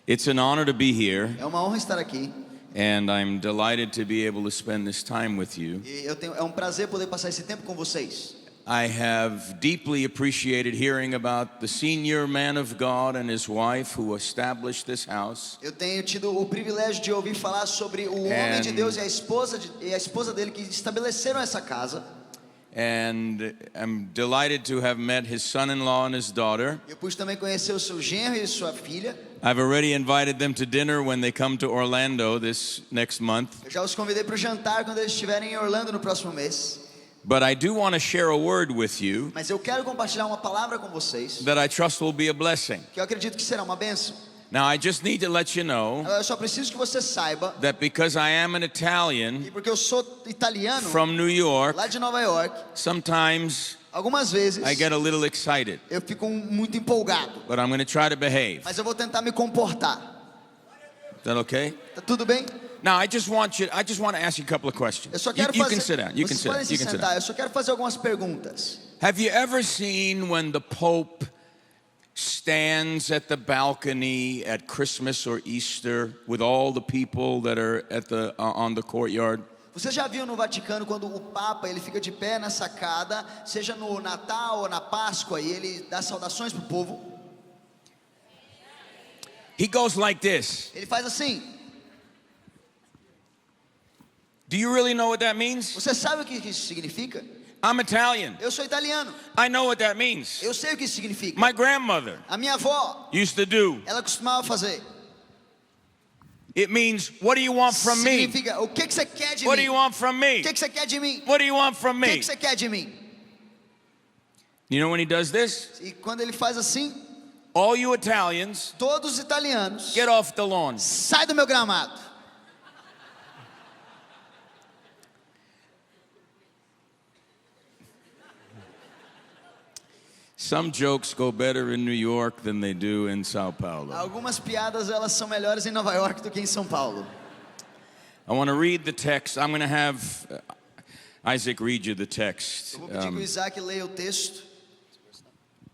It's an honor to be here, É uma honra estar aqui. and I'm delighted to be able to spend this time with you. E é um prazer poder passar esse tempo com vocês. I have deeply appreciated hearing about the senior man of God and his wife who established this house. Eu tenho tido o privilégio de ouvir falar sobre o homem de Deus e a esposa dele que estabeleceram essa casa. And I'm delighted to have met his son-in-law and his daughter. Eu pude também conhecer o seu genro e sua filha. I've already invited them to dinner when they come to Orlando this next month. Eu já os convidei para o jantar quando eles estiverem em Orlando no próximo mês. But I do want to share a word with you Mas eu quero compartilhar uma palavra com vocês that I trust will be a blessing. que eu acredito que será uma bênção. Now, I just need to let you know Eu só preciso que você saiba that because I am an Italian que porque eu sou italiano, from New York, lá de Nova York, sometimes algumas vezes I get a little excited, eu fico muito empolgado. but I'm going to try to behave. Mas eu vou tentar me comportar. Is that okay? Tá tudo bem? Now, I just want to ask you a couple of questions. Eu só You, quero you fazer. can sit down. You can Vocês sit down. podem se You can sit sentar. down. Eu só quero fazer algumas perguntas. Have you ever seen when the Pope stands at the balcony at Christmas or Easter with all the people that are at the on the courtyard? Você já viu no Vaticano quando o Papa ele fica de pé na sacada, seja no Natal ou na Páscoa, e ele dá saudações pro povo? He goes like this. Ele faz assim. Do you really know what that means? Você sabe o que isso significa? I'm Italian. Eu sou italiano. I know what that means. Eu sei o que isso significa. My grandmother A minha avó, used to do. ela costumava fazer. It means, what do you want from me? Significa, o que você quer de What do mim? you want from me? O que você quer de mim? What do you want from O me? que você quer de mim? You know when he does this? E quando ele faz assim, All you Italians, todos os italianos, get off the lawn. sai do meu gramado. Some jokes go better in New York than they do in Sao Paulo. Algumas piadas elas são melhores em Nova York do que em São Paulo. I want to read the text. I'm going to have Isaac read you the text. Eu vou pedir que o Isaac leia o texto.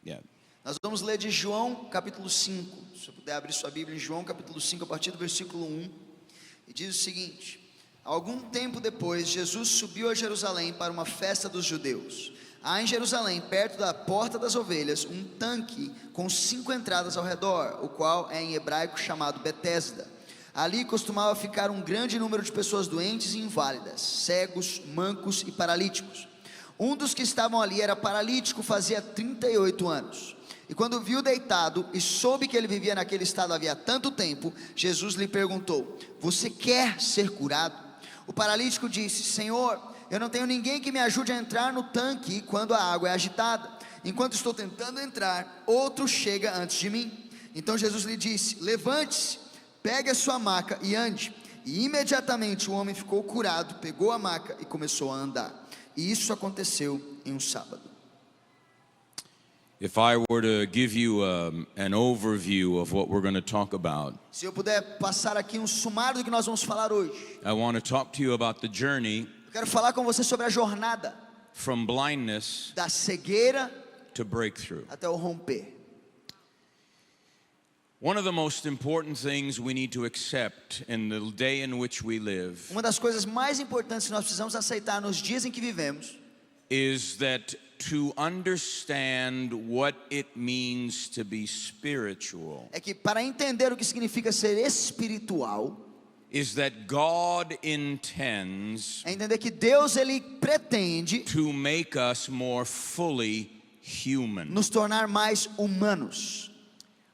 Yeah. Nós vamos ler de João capítulo 5. Se você puder abrir sua Bíblia em João capítulo 5, a partir do versículo 1. E diz o seguinte: algum tempo depois, Jesus subiu a Jerusalém para uma festa dos judeus. Há em Jerusalém, perto da porta das ovelhas, um tanque com 5 entradas ao redor, o qual é em hebraico chamado Betesda. Ali costumava ficar um grande número de pessoas doentes e inválidas, cegos, mancos e paralíticos. Um dos que estavam ali era paralítico, fazia 38 anos. E quando viu deitado e soube que ele vivia naquele estado havia tanto tempo, Jesus lhe perguntou: você quer ser curado? O paralítico disse: Senhor, eu não tenho ninguém que me ajude a entrar no tanque quando a água é agitada. Enquanto estou tentando entrar, outro chega antes de mim. Então Jesus lhe disse: levante-se, pegue a sua maca e ande. E imediatamente o homem ficou curado, pegou a maca e começou a andar. E isso aconteceu em um sábado. If I were to give you an overview of what we're going to talk about, Se eu puder passar aqui um sumário do que nós vamos falar hoje, I want to talk to you about the journey eu quero falar com você sobre a jornada from blindness da cegueira to breakthrough. até o romper. One of the most important things we need to accept in the day in which we live Uma das coisas mais importantes que nós precisamos aceitar nos dias em que vivemos is that to understand what it means to be spiritual é que, para entender o que significa ser espiritual, is that God intends é entender que Deus ele pretende to make us more fully human. nos tornar mais humanos.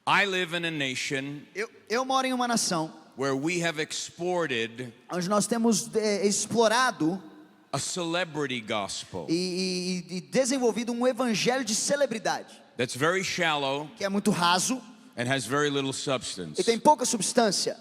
I live in a nation Eu moro em uma nação where we have exported onde nós temos explorado a celebrity gospel e desenvolvido um evangelho de celebridade, that's very shallow que é muito raso and has very little substance. e tem pouca substância.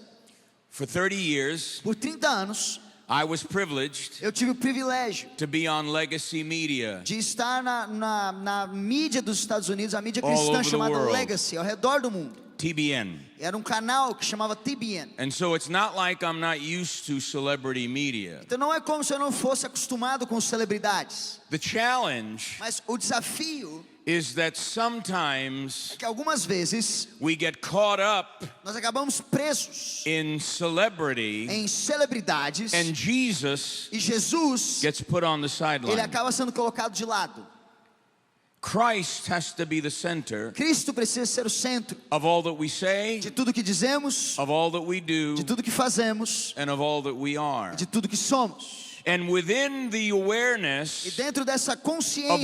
For 30 years, Por 30 anos, I was privileged eu tive o privilégio to be on legacy media de estar na mídia dos Estados Unidos, a mídia All cristã over the chamada world. Legacy, ao redor do mundo. TBN. Era um canal que chamava TBN. And so it's not like I'm not used to celebrity media. Então não é como se eu não fosse acostumado com celebridades. The challenge Mas o desafio is that sometimes é que algumas vezes we get caught up nós acabamos presos in celebrity em celebridades and Jesus e Jesus, gets put on the ele sideline. acaba sendo colocado de lado. Christ has to be the center Cristo precisa ser o centro of all that we say, de tudo que dizemos, of all that we do, de tudo que fazemos, and of all that we are. de tudo que somos. And within the E awareness dentro dessa of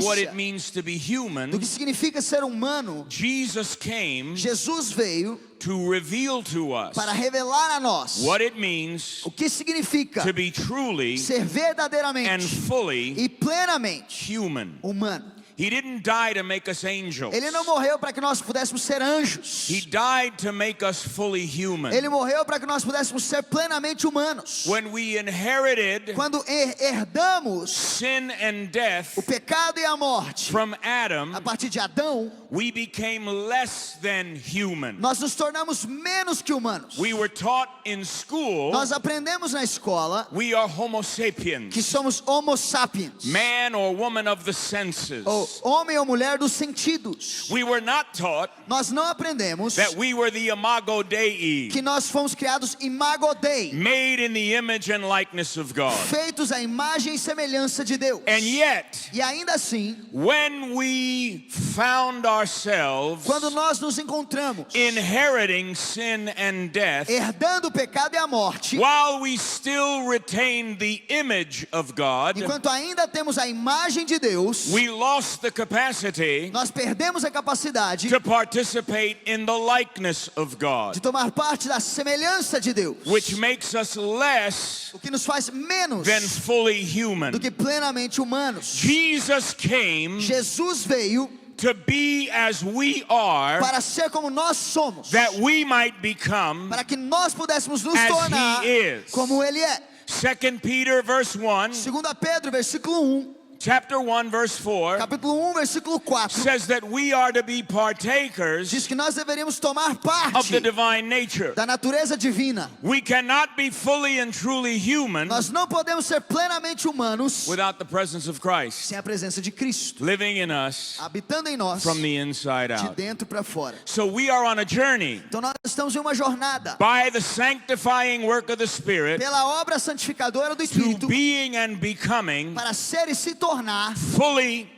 what it consciência means to be do human, que significa ser humano, Jesus came Jesus veio to reveal to us para revelar a nós what it means o que significa to be truly ser and verdadeiramente fully e plenamente human. humano. He didn't die to make us angels. Ele não morreu para que nós pudéssemos ser anjos. He died to make us fully human. Ele morreu para que nós pudéssemos ser plenamente humanos. When we inherited Quando herdamos sin and death o pecado e a morte from Adam, a partir de Adão, we became less than human. nós nos tornamos menos que humanos. We were taught in school Nós aprendemos na escola we are Homo sapiens, que somos homo sapiens, man or woman of the senses. ou homem ou mulher dos sentidos. We were not taught Nós não aprendemos that we were the imago Dei, que nós fomos criados imago Dei, made in the image and likeness of God. feitos à imagem e semelhança de Deus. And yet, E ainda assim, when we found ourselves quando nós nos encontramos inheriting sin and death, herdando o pecado e a morte, while we still retain the image of God, enquanto ainda temos a imagem de Deus, we lost the capacity nós perdemos a capacidade to participate in the likeness of God, de tomar parte da semelhança de Deus, which makes us less o que nos faz menos than fully human. do que plenamente humanos. Jesus came Jesus veio to be as we are, para ser como nós somos, that we might become para que nós pudéssemos nos as tornar he is. como Ele é. 2 Peter verse 1, 2 Pedro, versículo 1, chapter 1 verse 4 capítulo 1, versículo 4, says that we are to be partakers diz que nós deveríamos tomar of parte the divine nature. da natureza divina. We cannot be fully and truly human Nós não podemos ser plenamente humanos without the presence of Christ sem a presença de Cristo living in us habitando em nós from the inside de out. dentro para fora. So we are on a journey Então nós estamos em uma jornada by the sanctifying work of the Spirit pela obra santificadora do to Espírito being and becoming para ser e se tornar fully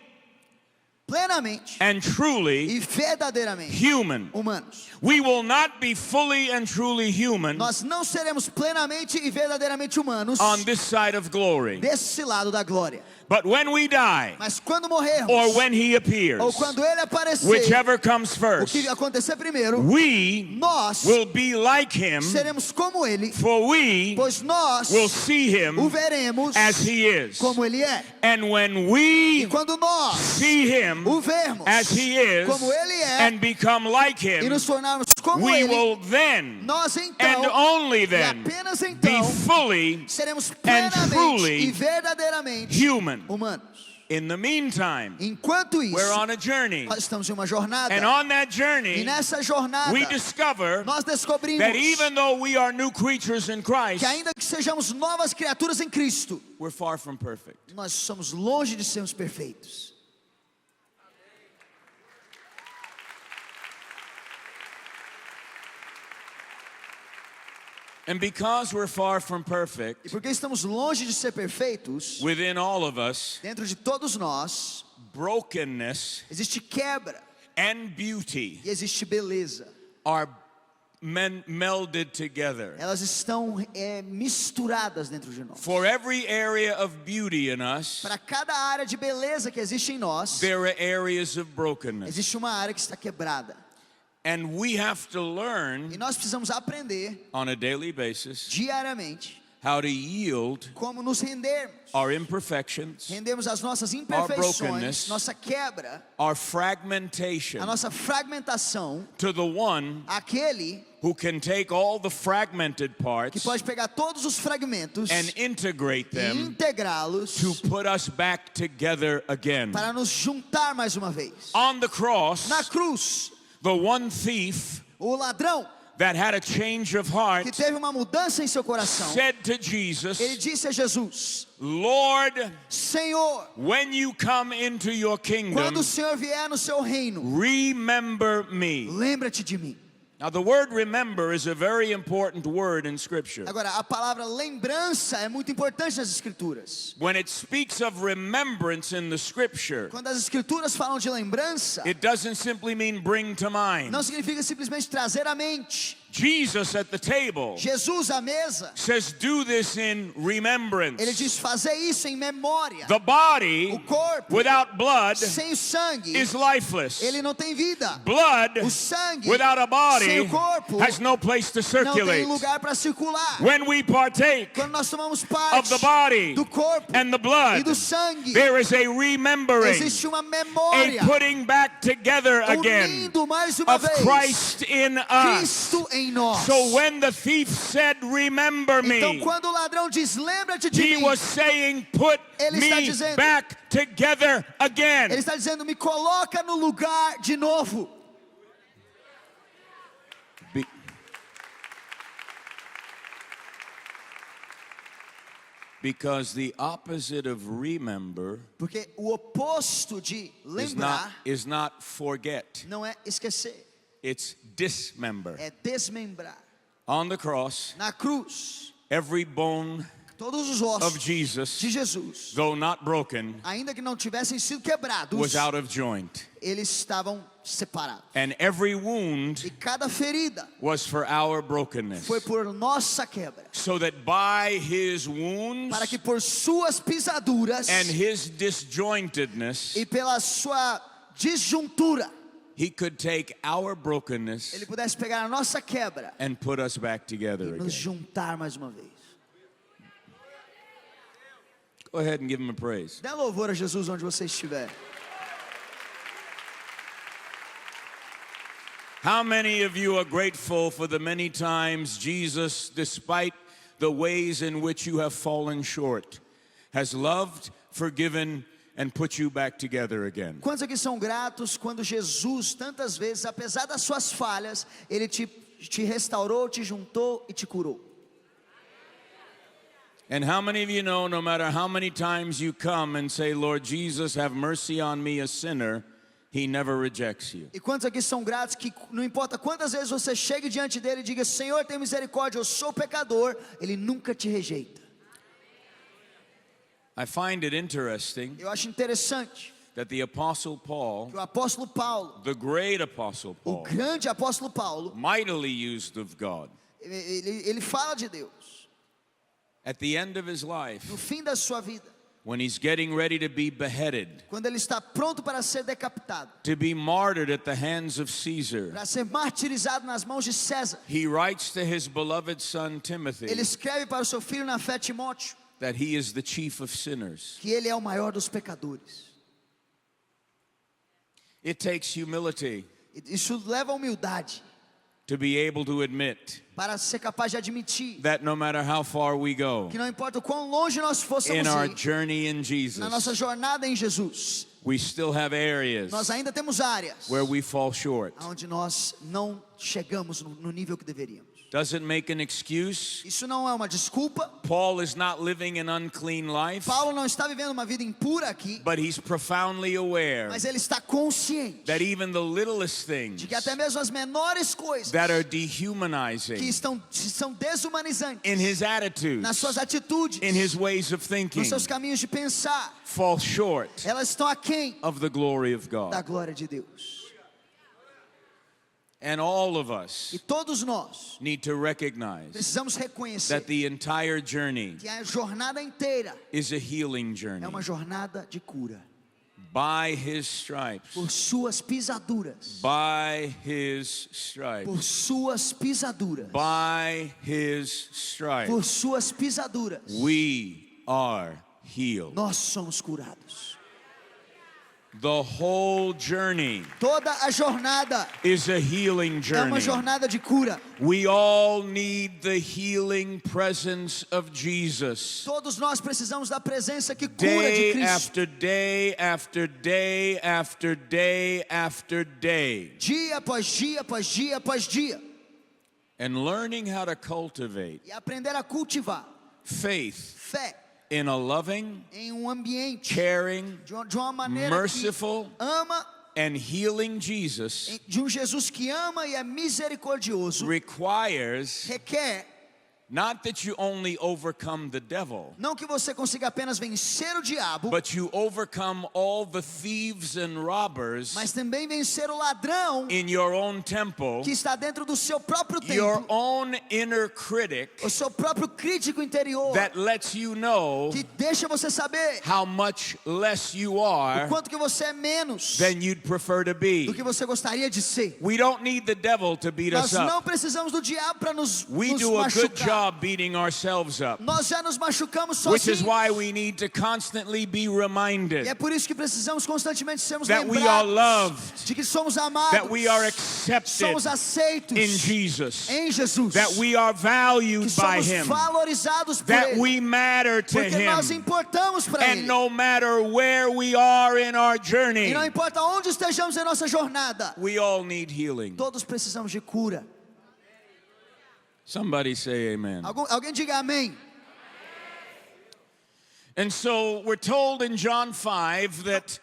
plenamente and truly e verdadeiramente human. humanos. We will not be fully and truly human Nós não seremos plenamente e verdadeiramente humanos on this side of glory. desse lado da glória. But when we die, Mas quando morrermos, or when He appears, ou quando Ele aparecer, whichever comes o first, que acontecer primeiro, we nós will be like Him, seremos como Ele, for we pois nós will see o Him veremos as He is. como Ele é. And when E we quando nós see Him o vermos as He is como Ele é and become like e Him, nos tornarmos como we Ele, will then nós and então, only e then apenas be então, fully seremos and plenamente truly e verdadeiramente human. humanos. In the meantime, Enquanto isso, we're on a journey. nós estamos em uma jornada. And on that E journey, nessa jornada, we discover nós descobrimos that even though we are new creatures in Christ, que ainda que sejamos novas criaturas em Cristo, we're far from perfect. nós somos longe de sermos perfeitos. And because we're far from E perfect, porque estamos longe de ser perfeitos, within all of us, dentro de todos nós, brokenness existe quebra and beauty e existe beleza. are melded together. Elas estão misturadas dentro de nós. For every area of beauty in us, Para cada área de beleza que existe em nós, there are areas of brokenness. existe uma área que está quebrada. And we have to E learn nós precisamos aprender on a daily basis diariamente how to yield como nos rendermos. our imperfections, Rendemos as nossas brokenness, imperfeições, nossa quebra, our fragmentation a nossa fragmentação, to the one aquele who can take all the fragmented que parts pode pegar todos os fragmentos and integrate e them integrá-los to put us back together again. para nos juntar mais uma vez. On the cross, Na cruz, the one thief o ladrão that had a change of heart que teve uma mudança em seu coração, said to Jesus, ele disse a Jesus: Lord, Senhor, when you come into your kingdom, quando o Senhor vier no seu reino, remember me. lembra-te de mim. Now, the word remember is a very important word in Scripture. Agora, a palavra lembrança é muito importante nas Escrituras. When it speaks of remembrance in the Scripture, Quando as Escrituras falam de lembrança, it doesn't simply mean bring to mind. não significa simplesmente trazer à mente. Jesus at the table Jesus à mesa, says, do this in remembrance. ele diz fazer isso em memória. The body O corpo without blood sem o sangue, is lifeless. ele não tem vida. Blood O sangue without a body sem o corpo has no place to não tem circulate. lugar para circular. When we partake Quando nós tomamos of parte the body do corpo and the e blood, do sangue, there is a remembering, existe uma a memória, putting back together again unindo mais uma of vez Christ in us. Cristo em nós. So when the thief said, remember Então me, quando o ladrão diz lembra-te de he mim, was saying, put Ele está me dizendo- back together again. ele está dizendo me coloca no lugar de novo. Be- Because the opposite of remember Porque o oposto de lembrar is not forget, não é esquecer, it's dismember. é desmembrar. On the cross, Na cruz, every bone todos os of ossos Jesus, de Jesus, though not broken, ainda que não tivessem sido quebrados, was out of joint. eles estavam separados. And every wound E cada ferida was for our brokenness. foi por nossa quebra, So that by his wounds para que por suas pisaduras and his disjointedness, e pela sua disjuntura, he could take our brokenness ele pudesse pegar a nossa quebra and put us back together e again. nos juntar mais uma vez. Go ahead and give him a praise. Dê louvor a Jesus onde você estiver. How many of you are grateful for the many times Jesus, despite the ways in which you have fallen short, has loved, forgiven, and put you back together again? Quantos aqui são gratos quando Jesus, tantas vezes, apesar das suas falhas, ele te restaurou, te juntou e te curou? And how many of you know, no matter how many times you come and say, Lord Jesus, have mercy on me, a sinner, he never rejects you. E quantos aqui são gratos que não importa quantas vezes você chegue diante dele e diga, Senhor, tem misericórdia, eu sou pecador, ele nunca te rejeita. I find it interesting Eu acho interessante that the Apostle Paul, que o apóstolo Paulo, the great Apostle o Paul, grande apóstolo Paulo, mightily used of God, ele fala de Deus. at the end of his life, No fim da sua vida, when he's getting ready to be beheaded, quando ele está pronto para ser decapitado, to be martyred at the hands of Caesar, para ser martirizado nas mãos de César, he writes to his beloved son Timothy ele escreve para o seu filho na fé, Timóteo, that he is the chief of sinners. que ele é o maior dos pecadores. It takes humility Isso leva a humildade to be able to admit para ser capaz de admitir that no matter how far we go que não importa o quão longe nós fossemos in our ir journey in na nossa Jesus, jornada em Jesus, we still have areas nós ainda temos áreas where we fall short. onde nós não chegamos no nível que deveríamos. Doesn't make an excuse. Isso não é uma desculpa. Paul is not living an unclean life, Paulo não está vivendo uma vida impura aqui, but he's profoundly aware mas ele está consciente that even the littlest things de que até mesmo as menores coisas that are que dehumanizing são desumanizantes in his attitudes, nas suas atitudes, in his ways of thinking, nos seus caminhos de pensar, fall short elas estão aquém of the glory of da God. glória de Deus. And all of us E todos nós need to recognize precisamos reconhecer that the entire journey que a jornada inteira is a healing é journey. uma jornada de cura. By his stripes, Por suas pisaduras, by his stripes, por suas pisaduras, by his por stripes, suas pisaduras, we are healed. nós somos curados. The whole journey Toda a jornada is a healing é uma journey. jornada de cura. We all need the healing presence of Jesus. Todos nós precisamos da presença que cura de Day Cristo. after day after day after day after day. Dia após dia após dia após dia. and learning how to cultivate e aprender a cultivar faith fé in a loving, em um ambiente caring, de uma maneira merciful, que ama, and healing Jesus de um Jesus que ama e é misericordioso, requires requer not that you only overcome the devil, não que você consiga apenas vencer o diabo, but you overcome all the thieves and robbers mas também vencer o ladrão in your own temple, que está dentro do seu próprio your templo, own inner critic o seu próprio crítico interior, that lets you know que deixa você saber how much less you o are quanto que você é menos than you'd prefer to do be. que você gostaria de ser. We don't need the devil to beat Nós us up. não precisamos do diabo para nos We do a good machucar. job beating ourselves up, Nós já nos machucamos which is sozinhos. why we need to constantly be E reminded é por isso que precisamos constantemente sermos that we are lembrados loved, de que somos amados, that we are accepted somos aceitos in Jesus, em Jesus, that we are que valued by somos Him, valorizados por that Ele, we matter to porque nós Him, importamos para and Ele. no matter where we are in our E journey, não importa onde estejamos em nossa jornada, we all need healing. todos precisamos de cura. Somebody say amen. Alguém diga amém. And so we're told in John 5 that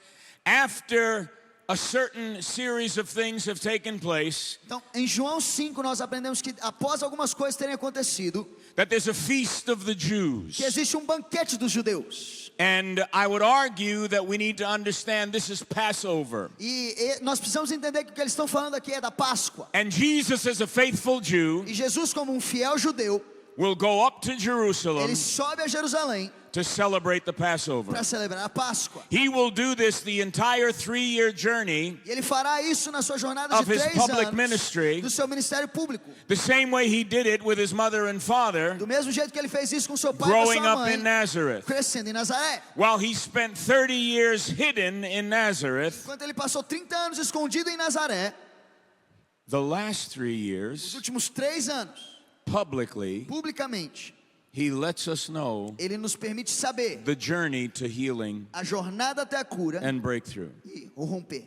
after a certain series of things have taken place, Então, em João 5 nós aprendemos que após algumas coisas terem acontecido, that there's a feast of the Jews. que existe um banquete dos judeus. And I would argue that we need to understand this is Passover. E nós precisamos entender que o que eles estão falando aqui é da Páscoa. And Jesus, as a faithful Jew, E Jesus, como um fiel judeu, will go up to Jerusalem ele sobe a Jerusalém to celebrate the Passover. para celebrar a Páscoa. He will do this the entire 3-year journey E ele fará isso na sua jornada of de his 3 public anos ministry, do seu ministério público. the same way he did it with his mother and father Do mesmo jeito que ele fez isso com seu pai e growing sua up in mãe, Nazareth. crescendo em Nazaré. While he spent 30 years hidden in Nazareth, Enquanto ele passou 30 anos escondido em Nazaré, the last 3 nos years, últimos 3 anos, publicly, publicamente, he lets us know ele nos permite saber the journey to healing a jornada até a cura and breakthrough. e o romper.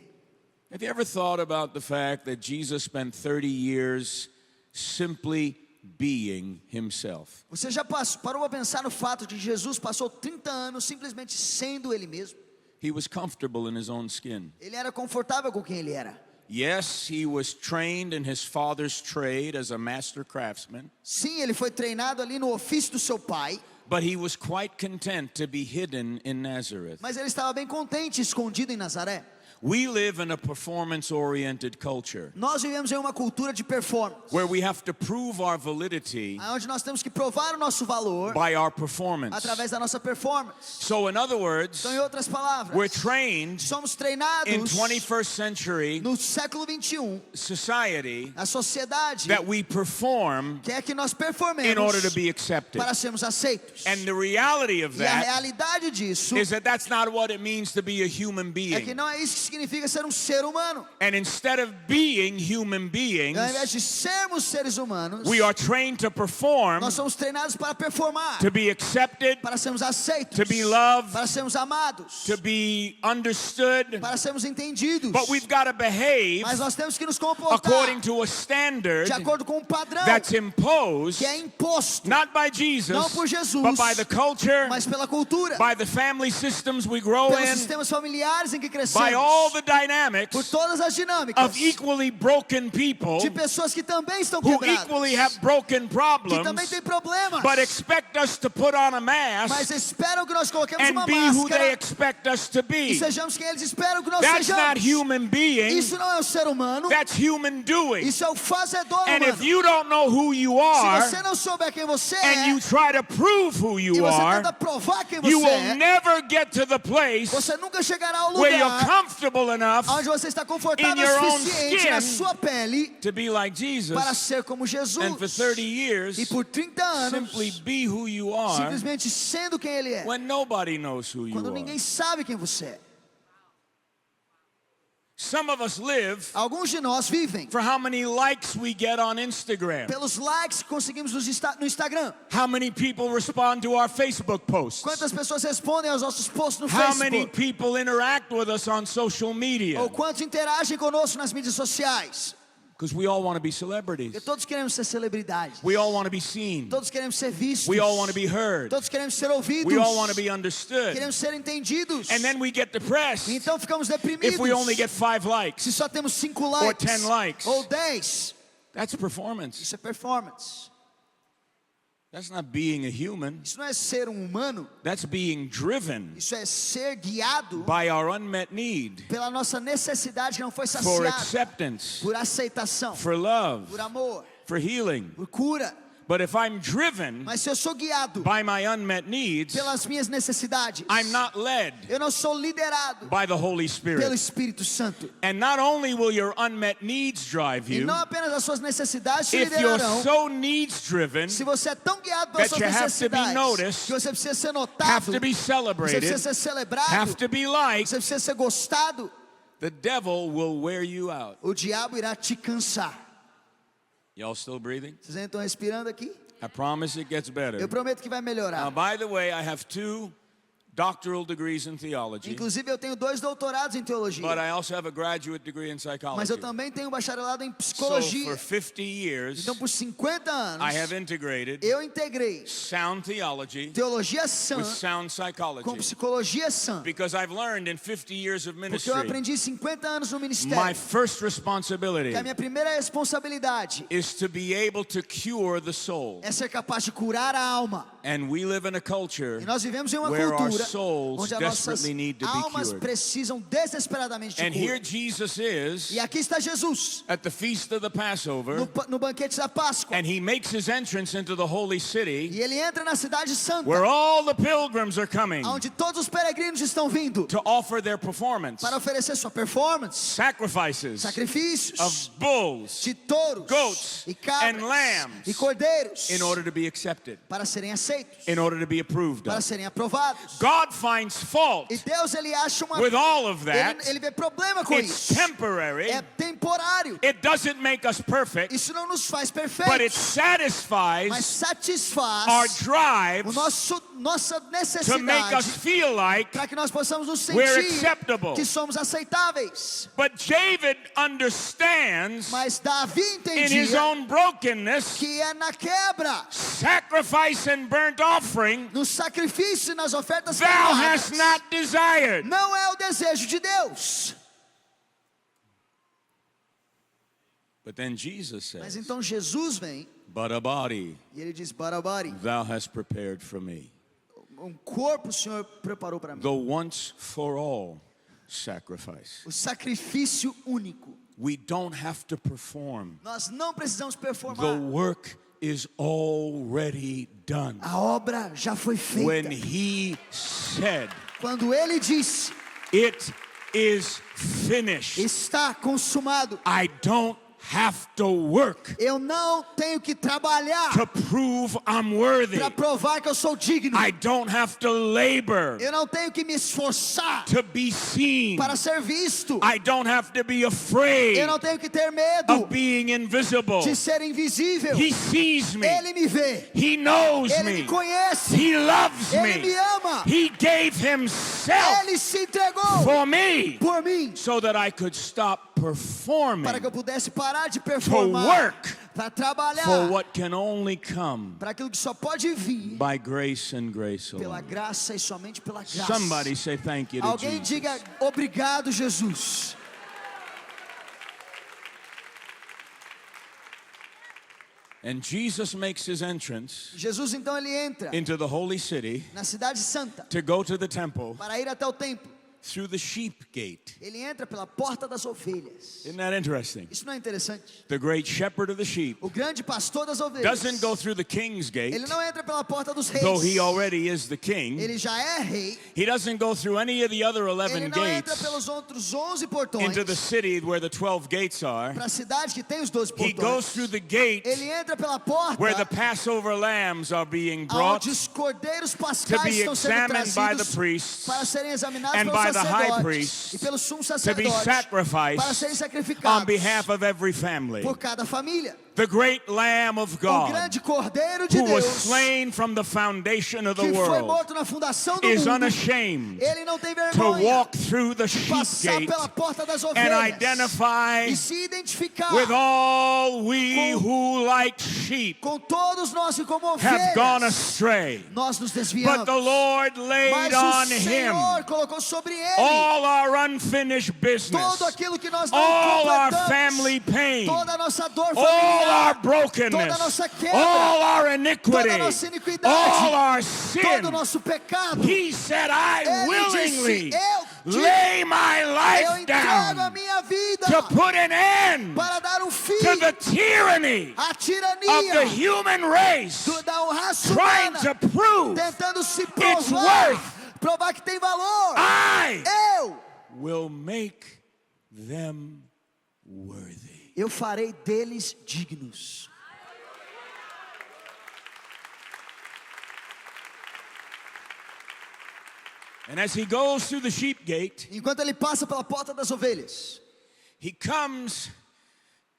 Have you ever thought about the fact that Jesus spent 30 years simply being himself? Você já parou para pensar no fato de que Jesus passou 30 anos simplesmente sendo ele mesmo? He was comfortable in his own skin. Ele era confortável com quem ele era. Yes, he was trained in his father's trade as a master craftsman, Sim, ele foi treinado ali no ofício do seu pai, but he was quite content to be hidden in Nazareth. mas ele estava bem contente escondido em Nazaré. We live in a performance-oriented culture Nós vivemos em uma cultura de performance, where we have to prove our validity onde nós temos que provar o nosso valor by our performance. através da nossa performance. So in other words, Então, em outras palavras, we're trained somos treinados in 21st century no século 21, society a sociedade that we perform quer que nós in performemos order to be accepted. para sermos aceitos. And the reality of E a that realidade disso is that that's not what it means to be a human é que being. não é isso que significa ser um ser humano. And instead of being human beings, Ao invés de sermos seres humanos, we are trained to perform, nós somos treinados para performar, to be accepted, para sermos aceitos, to be loved, para sermos amados, to be understood. para sermos entendidos. But we've got to behave Mas nós temos que nos comportar according to a standard de acordo com um padrão that's imposed que é imposto, not by Jesus, não por Jesus, but by the culture, mas pela cultura, by the family systems we grow pelos in, sistemas familiares em que by crescemos, all the por dynamics todas as dinâmicas of equally broken people de pessoas que também estão who quebradas, equally have broken que também problems, têm problemas, but expect us to put on a mas mask esperam que nós coloquemos and uma be who they máscara expect us to e be. sejamos quem eles esperam que nós That's not sejamos. human being, Isso não é um ser humano, that's human doing. isso é o fazedor And if humano. you don't know who you Se are você não souber quem você and é you try to prove who e you você are, tenta provar quem you você will é, never get to the place você nunca chegará ao where you're lugar comfortable enough onde você está in confortável your o own suficiente na skin sua pele to be like Jesus para ser como Jesus. and for 30 years E por 30 anos, simply be who you are simplesmente sendo quem ele é, when nobody knows who you quando are. ninguém sabe quem você é. Some of us live Alguns de nós vivem for how many likes we get on Instagram, pelos likes que conseguimos no Instagram. how many people respond to our Facebook posts, Quantas pessoas respondem aos nossos posts no how many Facebook? people interact with us on social media. Ou quantos interagem conosco nas mídias sociais? Because we all want to be Porque celebrities. todos queremos ser celebridades. We all want to be seen. Todos queremos ser vistos. We all want to be heard. Todos queremos ser ouvidos. We all want to be understood. Queremos ser entendidos. And then we get depressed E então ficamos deprimidos. if we only get 5 likes. Se só temos 5 likes. 10 likes. Ou 10. That's performance. Isso é performance. That's not being a human. Isso não é ser humano. That's being driven Isso é ser guiado by our unmet need pela nossa necessidade que não foi for saciada. acceptance, Por aceitação. for love, Por amor. for healing. Por cura. But if I'm driven Mas se eu sou guiado by my unmet needs, pelas minhas necessidades, I'm not led eu não sou liderado by the Holy pelo Spirit. Espírito Santo. And not only will your unmet needs drive E you, não apenas as suas necessidades te if you're liderarão. so needs driven, Se você é tão guiado pelas that suas you have to be necessidades noticed, que você precisa ser have notado, to be você celebrated, precisa ser celebrado, have to be liked, você precisa ser gostado, the devil will wear you out. o diabo irá te cansar. Y'all still breathing? Vocês ainda estão respirando aqui? I promise it gets better. Eu prometo que vai Now, melhorar. by the way, I have 2 doctoral degrees in theology, Inclusive eu tenho 2 doutorados em teologia, but I also have a graduate degree in mas psychology. eu também tenho bacharelado em So psicologia. for 50 years, Então por 50 anos I have integrated eu integrei sound theology teologia sã with sound com psychology. psicologia sã. Because I've learned in 50 years of Porque eu ministry, aprendi 50 anos no my ministério first responsibility que a minha primeira responsabilidade is to be able to cure the soul. é ser capaz de curar a alma. And we live in a culture E nós vivemos em uma where our cultura souls onde as nossas desperately need to be almas cured. precisam desesperadamente de And here cura. Jesus is E aqui está Jesus at the feast of the Passover, no banquete da Páscoa. and he makes his entrance into the holy city E ele entra na cidade santa, where all the pilgrims are coming onde todos os peregrinos estão vindo to offer their performance, para oferecer sua performance, sacrifices sacrifícios of bulls de touros goats, e cabras and lambs e cordeiros in order to be accepted, para serem aceitos, in order to be approved para of. serem aprovados. God finds fault E Deus ele acha with all of that. ele vê problema com It's isso. temporary. É temporário. It doesn't make us perfect, Isso não nos faz but it perfeitos, mas satisfies satisfaz our o drives nossa to make us necessidade feel like. para que nós possamos nos We're sentir acceptable. que somos aceitáveis. But David understands Mas Davi in his entendia own brokenness, que é na quebra, sacrifice and burnt offering, no sacrifício e nas ofertas thou hast queimadas, not desired. não é o desejo de Deus. But then Jesus Mas says, então Jesus vem but a body e ele diz: Barabari, thou hast prepared for me. corpo o Senhor preparou para mim. The once for all sacrifice. O sacrifício único. We don't have to perform. Nós não precisamos The performar. work is already done. A obra já foi When feita. he said, Quando ele disse: it is finished, está consumado, I don't have to work eu não tenho que trabalhar to prove I'm worthy. para provar que eu sou digno. I don't have to labor Eu não tenho que me esforçar to be seen. para ser visto. I don't have to be afraid Eu não tenho que ter medo of being invisible. de ser invisível. He sees me. Ele me vê. He knows Ele me. me conhece. He loves Ele me me. ama. He gave himself Ele se entregou for me por mim so that I could stop performing para que eu pudesse parar de to performar, work para for trabalhar what can only come para aquilo que só pode vir by grace and grace pela alone. graça e somente pela graça. Somebody say thank you to Alguém Jesus. diga obrigado, Jesus. And Jesus makes his entrance Jesus então ele entra into the holy city na cidade santa to go to the temple para ir até o templo. through the sheep gate. Ele entra pela porta das ovelhas. Isn't that interesting? Isso não é interessante? The great shepherd of the sheep O grande pastor das ovelhas. doesn't go through the king's gate, Ele não entra pela porta dos reis. though he already is the king. Ele já é rei. He doesn't go through any of the other Ele 11 não entra gates pelos outros 11 portões into the city where the 12 gates are. para a cidade que tem os 12 He portões. goes through the gate Ele entra pela porta where the Passover lambs are being brought onde os cordeiros to pascais be estão sendo examined by the trazidos priests para serem examinados and pelos by the high sacerdotes priest e pelo sumo to be sacerdote para serem sacrificed on sacrificados behalf of every family. por cada família. the great Lamb of o God, grande Cordeiro de who was Deus, slain from the foundation of the que foi world, morto na fundação do is mundo, unashamed ele não tem to vergonha walk through the de sheep passar gate pela porta das and ovelhas identify e se identificar with all we com- who like sheep com todos nós que como have gone ovelhas astray. nós nos But desviamos. the Lord laid Mas on o Senhor him colocou sobre ele all our unfinished business, todo aquilo que nós não all our completamos, family pain, toda a nossa dor all our familiar, toda a brokenness, nossa quebra, all our toda iniquity, a nossa iniquidade, all our todo o sin. nosso pecado. He said, I Ele willingly disse, eu lay my eu life entrego a down minha vida to put an end para dar um fim to the tyranny à of tirania the human race, da raça trying humana, to prove tentando se its provar, worth. provar que tem valor. I Eu will make them worthy. Eu farei deles dignos. And as he goes through the sheep gate, Enquanto ele passa pela porta das ovelhas, he comes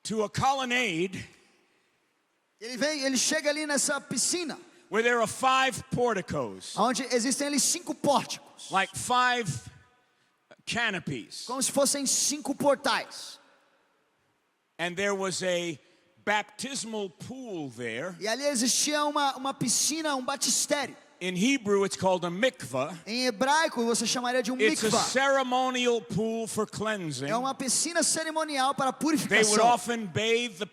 to a colonnade ele chega ali nessa piscina, where there are 5 porticos, onde existem ali 5 pórticos, like 5 canopies. como se fossem 5 portais. And there was a baptismal pool there. E ali existia uma piscina, um batistério. In Hebrew, it's called a mikvah. Em hebraico, você chamaria de um It's a mikvah. ceremonial pool for cleansing. É uma piscina cerimonial para They would purificação. often bathe the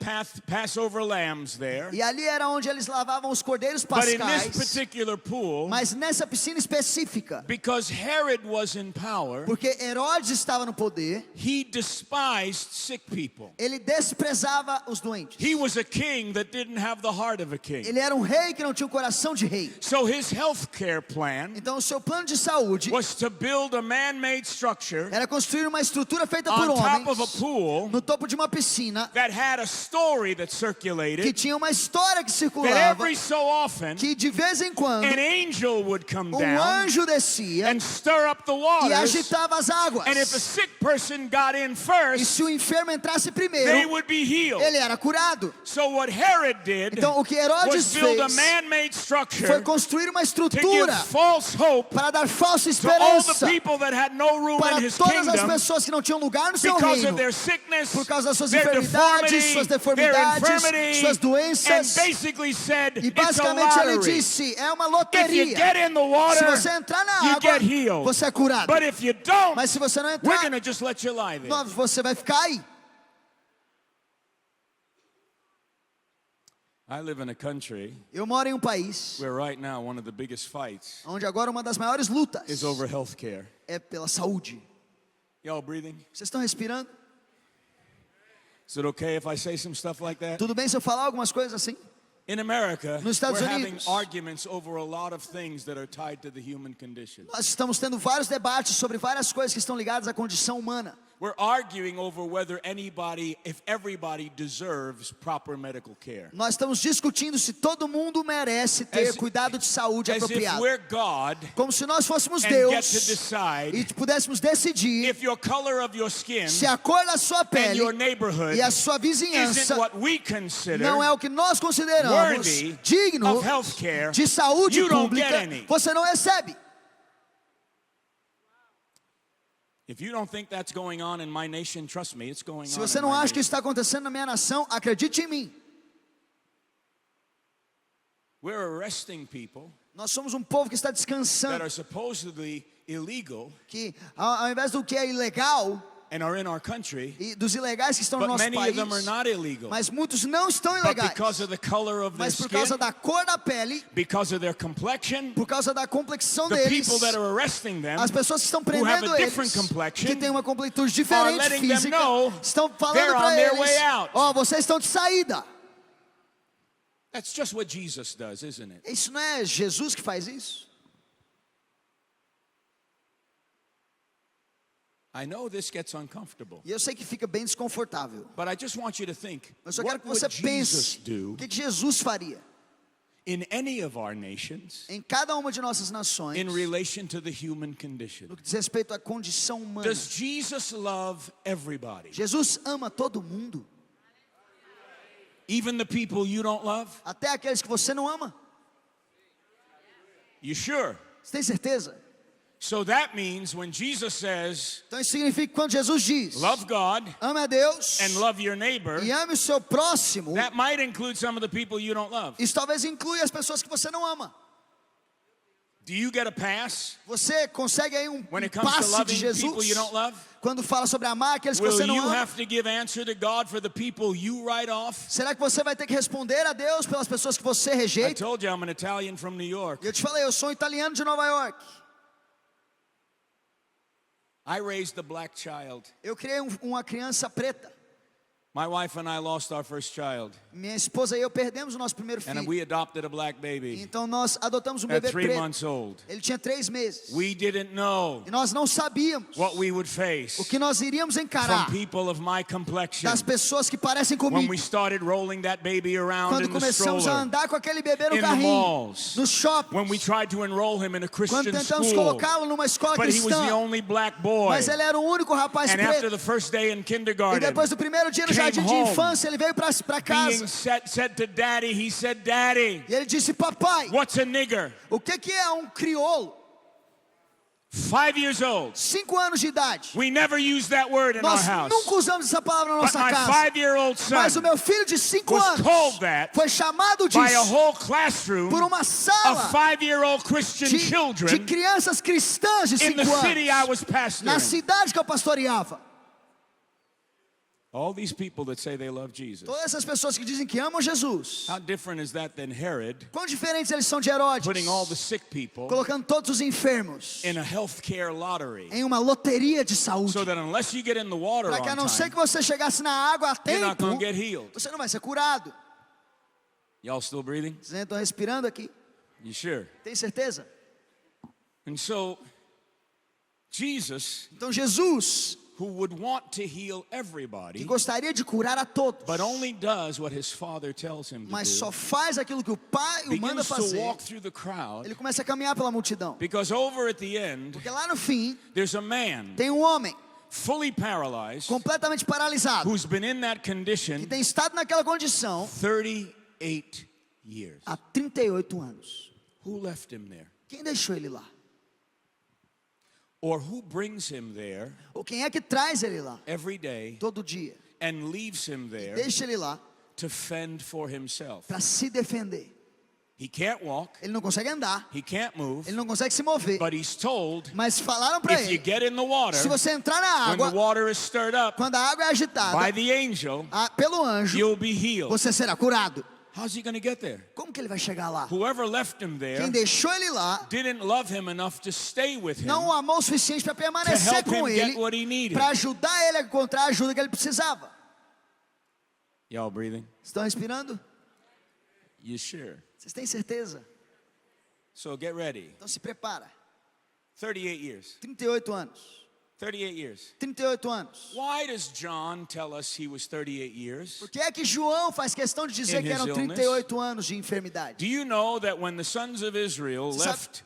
Passover lambs there. E ali era onde eles lavavam os cordeiros But in this pascais. particular pool, Mas nessa piscina específica, because Herod was in power, porque Herodes estava no poder, he despised sick people. ele desprezava os doentes. He was a king that didn't have the heart of a king. Ele era um rei que não tinha o coração de rei. So his health care plan Então o seu plano de saúde was to build a man-made structure era construir uma estrutura feita por on top of a homens pool no topo de uma piscina that had a story that que circulated, tinha uma história que that circulava, every so often que de vez em quando an angel would come um down anjo descia and stir up the e waters, agitava as águas. and if a sick person got in E first, se o enfermo entrasse they primeiro, would be healed. ele era curado. So what Herod did Então o que Herodes was build a fez man-made foi structure construir uma to give estrutura false hope para dar falsa to all the esperança people that had no room para in his todas as kingdom pessoas que não tinham lugar no seu because reino, of their sickness, por causa das suas their enfermidades, suas deformity, their deformidades, infirmity, suas and doenças. basically said, E it's a basicamente ele lottery. disse, é uma If you loteria. get in the Se water, você entrar na you água, get healed. você é curado. But if you don't, Mas se você não we're entrar, going to just let you lie there. você vai ficar aí. I live in a country Eu moro em um país where right now one of the biggest fights onde agora uma das maiores lutas is over health care. é pela saúde. Y'all breathing? Vocês estão respirando? Is it okay if I say some stuff like that? Tudo bem se eu falar algumas coisas assim? In America, Nos Estados we're having Unidos. arguments over a lot of things that are tied to the human condition. Nós estamos tendo vários debates sobre várias coisas que estão ligadas à condição humana. We're arguing over whether if everybody deserves proper medical care. Nós estamos discutindo se todo mundo merece ter cuidado de saúde As if apropriado. we're God Como se nós fôssemos and get Deus to decide e pudéssemos decidir if your color of your skin se a cor da sua and pele your neighborhood e a sua isn't vizinhança what we consider não é o que nós consideramos worthy digno of health care, de saúde you don't pública, get any. você não recebe. If you don't think that's going on in my nation, trust me, it's going Se on você in não my acha que nation. isso está acontecendo na minha nação, acredite em mim. We're arresting people Nós somos um povo que está that descansando, are supposedly illegal que ao invés do que é ilegal and are in our country, e dos ilegais que estão no but nosso many país, of them are not illegal. mas muitos não estão But ilegais. because of the color of their Mas por causa skin, da cor da pele, because of their complexion, por causa da complexão the deles, people that are arresting them as pessoas que estão who have prendendo a eles, different complexion que têm uma completude are diferente letting them física, know estão falando they're on para their eles, way out. ó, vocês estão de saída. That's just what Jesus does, isn't it? Isso não é Jesus que faz isso? I know this gets uncomfortable, E eu sei que fica bem desconfortável. but I just want you to think, Eu só quero what que você would Jesus pense do o que Jesus faria in any of our nations em cada uma de nossas nações in relation to the human condition? no que diz respeito à condição humana. Does Jesus love everybody? Jesus ama todo mundo. Even the people you don't love? Até aqueles que você não ama. You sure? Você tem certeza? So that means when Jesus says, Então isso significa que quando Jesus diz, love God ame a Deus and love your neighbor, e ame o seu próximo, that might include some of the people you don't love. isso talvez inclua as pessoas que você não ama. Do you get a pass Você consegue aí when it comes to passe de loving people Jesus you don't love? quando fala sobre amar aqueles que Will você não you ama? have to give answer to God for the people you write off? Será que você vai ter que responder a Deus pelas pessoas que você I rejeita? told you I'm an Italian from New York. E eu te falei, eu sou um italiano de Nova York. I raised a black child. Eu criei uma criança preta. My wife and I lost our first child, Minha esposa e eu perdemos o nosso primeiro and filho. we adopted a black baby Então nós adotamos um at bebê 3 preto. months old. Ele tinha 3 meses. We didn't know E nós não sabíamos what we would face o que nós iríamos from encarar people of my complexion das pessoas que parecem when comigo. we started rolling that baby around Quando in the começamos a stroller, andar com aquele bebê no in the carrinho, malls, no shopping, when we tried to enroll him in a quando Christian tentamos school, colocá-lo numa escola but he was the cristã, only black boy. mas ele era o único rapaz And after preto. the first day in E kindergarten, depois do primeiro dia no came jardim de home, infância, ele veio para being casa. said to daddy, he said, "Daddy, E ele disse, papai, what's a nigger?" o que é um crioulo? 5 years old. 5 anos de idade. We never use that word in our Nós house. nunca usamos essa palavra na But nossa my casa. 5-year-old Mas o son meu filho de 5 was anos told that foi chamado by a disso whole classroom por uma of sala 5-year-old Christian de children crianças cristãs de in 5 the city I anos was na pastoring. cidade que eu pastoreava. All these people that say they love Jesus. Todas essas pessoas que dizem que amam Jesus. How different is that than Herod Quão diferentes eles são de Herodes, putting all the sick people colocando todos os enfermos in a healthcare lottery em uma loteria de saúde, so that unless you get in the water para que a on não ser time, que você chegasse na água a you're not tempo, going to get healed. você não vai ser curado. Y'all still breathing? Vocês estão respirando aqui? You sure? Tem certeza? And so Jesus, Então Jesus, who would want to heal que everybody, gostaria de curar a todos, but only does what his father tells him to mas do, só faz aquilo que o Pai o manda begins to fazer, walk through the crowd, ele começa a caminhar pela multidão. because over at the end, Porque lá no fim, there's a man tem um homem fully paralyzed completamente paralisado, who's been in that que condition tem estado naquela condição 38 years. há 38 anos. Who left him there? Quem deixou ele lá? Or who brings him there Ou quem é que traz ele lá every day todo dia? and leaves him there Deixa ele lá to fend for himself? para se defender. He can't walk, Ele não consegue andar, he can't move, ele não consegue se mover. but he's told, Mas falaram para if you ele, get in the water, se você entrar na when the água, water is stirred up quando a água é agitada by the angel, pelo anjo, you'll be healed. você será curado. How's he going to get there? Como que ele vai chegar lá? Whoever left him there Quem deixou ele lá didn't love him enough to stay with him não o amou o suficiente para to permanecer help him com get ele, what he needed. para ajudar ele a encontrar a ajuda que ele precisava. Y'all breathing? Estão respirando? You sure? Vocês têm certeza? So get ready. Então se prepara. 38 years. 38 anos. 38 years. 38 anos. Why does John tell us he was 38 years? Por que é que João faz questão de dizer In que eram his illness? 38 anos de enfermidade? Do you know that when the sons of Israel Você sabe- left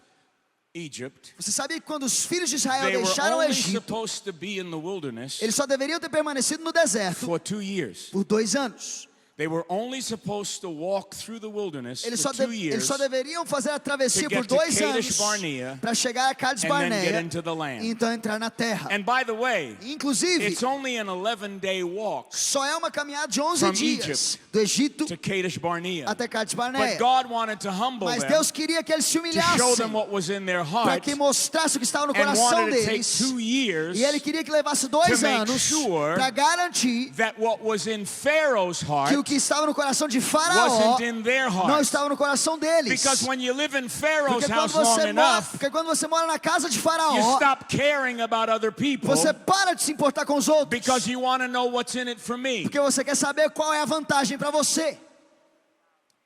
Egypt, Você sabia que quando os filhos de Israel they were deixaram o only Egito, supposed to be in the wilderness eles só deveriam ter permanecido no deserto for 2 years. por 2 anos. They were only supposed to walk through the wilderness Eles for só, 2 eles years só deveriam fazer a travessia to por get to 2 Kadesh anos Barnea para chegar a Cades and then get Barnea into the land. e então entrar na terra. And by the way, Inclusive, it's only an 11-day walk só é uma caminhada de 11 from dias do Egito to Kadesh Barnea. até Cades But Barnea. God wanted to humble Mas them Deus queria que eles se to show humilhassem them what was in their para hearts que mostrasse o que estava no and coração wanted to take deles. 2 years E ele queria que levasse 2 to make anos sure para garantir that what was in Pharaoh's heart que o que estava no coração de Faraó wasn't in their não heart. estava no coração deles. Because when you live in Pharaoh's Porque house long enough, quando você mora na casa de you Faraó, stop caring about other people você para de se importar com os outros. because you want to know what's in it for me. Porque você quer saber qual é a vantagem para você.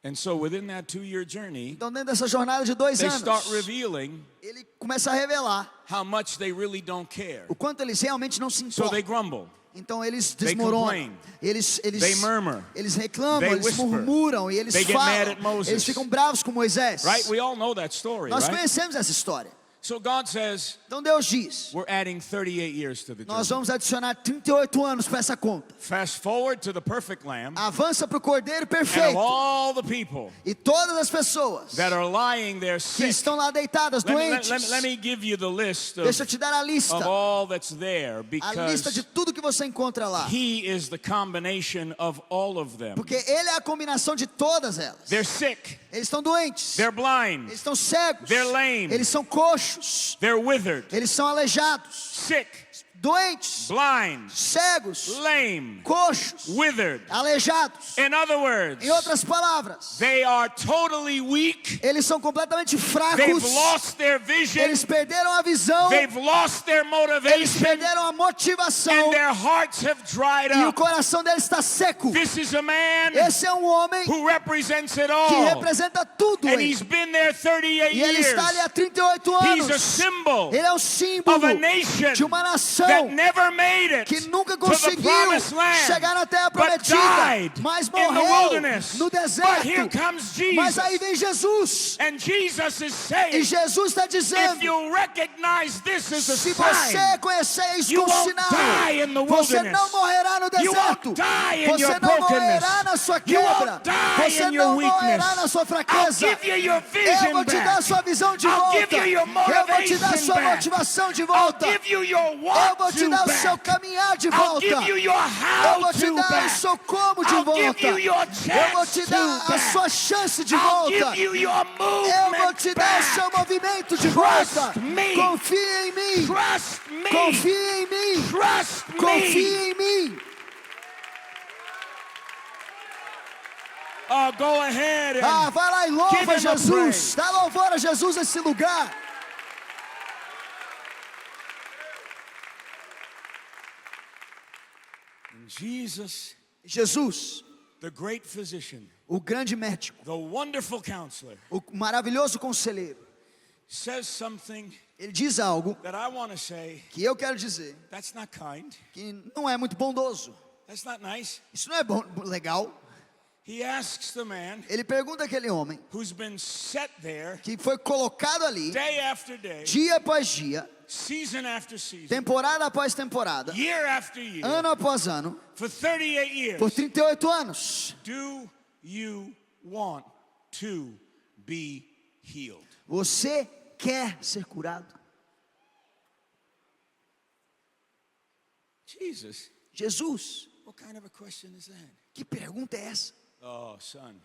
And so within that 2-year journey, Então dentro dessa jornada de 2 they anos, start revealing ele começa a revelar how much they really don't care. o quanto eles realmente não se So they importam. grumble, Então eles They desmoronam, complain. eles They murmur. eles reclamam, They eles whisper. murmuram e eles They get mad at falam, Moses. eles ficam bravos com Moisés. right? We all know that story, Nós right? conhecemos essa história. So God says, Então Deus diz, we're adding 38 years to the nós journey. vamos adicionar 38 anos para essa conta. Fast forward to the perfect lamb, Avança para o Cordeiro and of perfeito. all the people E todas as pessoas that are lying there que sick, estão lá deitadas, doentes. let me give you the list Deixa eu of te dar a lista. all that's there, A lista de because tudo que você encontra lá. he is the combination of all of them. Porque Ele é a combinação de todas elas. They're sick, Eles estão doentes. they're blind, Eles estão cegos. they're lame, Eles são coxos. they're withered, Eles são aleijados. sick, Doentes. blind, Cegos. lame, Coxos. withered. Aleijados. In other words, Em outras palavras, they are totally weak. eles são completamente They've fracos. lost their vision. Eles perderam a visão. They've lost their Eles motivation. perderam a motivação. And their hearts have dried E o up. coração deles está seco. This is a man Esse é um homem who represents it que all. representa tudo. And he's been there 38 E ele está ali years. há 38 He's a anos. symbol Ele é o símbolo of a nation de uma nação that never made it que nunca to the conseguiu promised land, chegar na terra but prometida, died mas in the morreu wilderness. no But here deserto. comes Mas aí Jesus. vem Jesus. And Jesus is E saying, Jesus está if dizendo, you recognize this as a se você sign, conhecer isso you como won't sinal, die in the você wilderness. não morrerá no You won't deserto. die in Você your não brokenness. morrerá na sua You won't quebra. die Você in your não weakness. morrerá na sua I'll fraqueza. give you your Eu vision vou te dar a back. sua visão de I'll volta. give you your Eu vou te dar a motivation sua back. motivação de I'll volta. give you your Eu what vou te to dar o seu back. caminhar de I'll volta. give you your Eu how vou te to dar o back. seu como de I'll volta. give you your Eu vou te chance dar to a back. sua chance de I'll volta. give you your Eu vou movement te dar o seu back. movimento de Trust volta. me. Confia em mim. Trust me. Confia em mim. Trust me. Confia em mim. Oh, go ahead and Vai lá e give louva him a Jesus. praise. Dá louvor a Jesus nesse lugar. Jesus, Jesus, the great physician, o grande médico, the wonderful counselor, o maravilhoso conselheiro, says something ele diz algo that I want to say, que eu quero dizer that's not kind, que não é muito bondoso. that's not nice. Isso não é bom, legal. He asks the man Ele pergunta àquele homem who's been set there que foi colocado ali day after day, dia após dia, season after season, temporada após temporada, year after year, ano após ano, for 38 years. por 38 anos. Do you want to be healed? Você quer ser curado? Jesus, Jesus, what kind of a question is that? que pergunta é essa? Oh, son,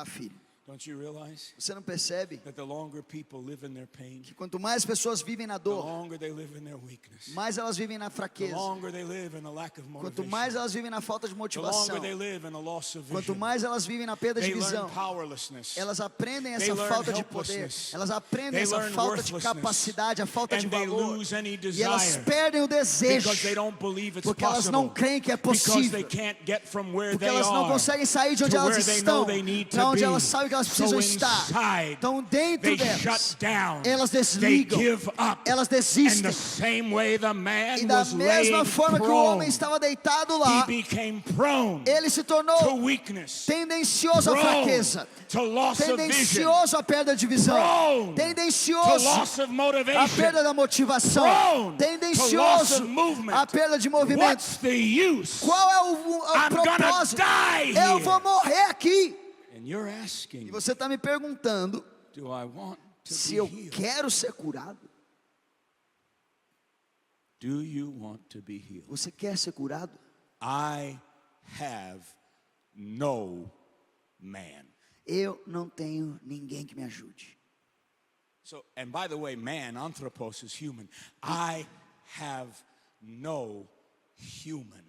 Filho, don't you realize você não percebe that the longer people live in their pain, que quanto mais pessoas vivem na the dor, longer they live in their weakness, mais elas vivem na the fraqueza. longer they live in a lack of Quanto motivation, mais elas vivem na falta de the motivação, longer they live in a loss of quanto vision, mais elas vivem na perda de they learn visão, powerlessness, elas aprendem They essa learn falta de poder, helplessness. elas aprendem They essa learn falta de worthlessness. capacidade, a falta de and they valor, lose any e elas desire perdem o desejo, because they don't believe it's porque elas não possible, creem que é because they possível, can't get from where porque they elas não are conseguem sair de onde to elas where they know estão, they need para to onde be. elas sabem que elas So precisam estar. inside, Então dentro they delas, shut down, elas they desligam, give up. elas And desistem. the same way the man E da was mesma laying forma que o prone, homem estava deitado he lá, became prone ele se to tornou weakness, tendencioso à prone fraqueza, to loss of vision, tendencioso à perda de visão, prone to tendencioso loss of à motivation. perda da motivação, Prone to loss tendencioso of movement. à perda de movimento. What's the use? Qual é o I'm gonna propósito? die Eu here. vou morrer aqui. And you're E asking, você está me perguntando do I want to se be eu healed? quero ser curado. Do you want to be healed? Você quer ser curado? I have no man. Eu não tenho ninguém que me ajude. So, and by the way, man, anthropos is human. I have no human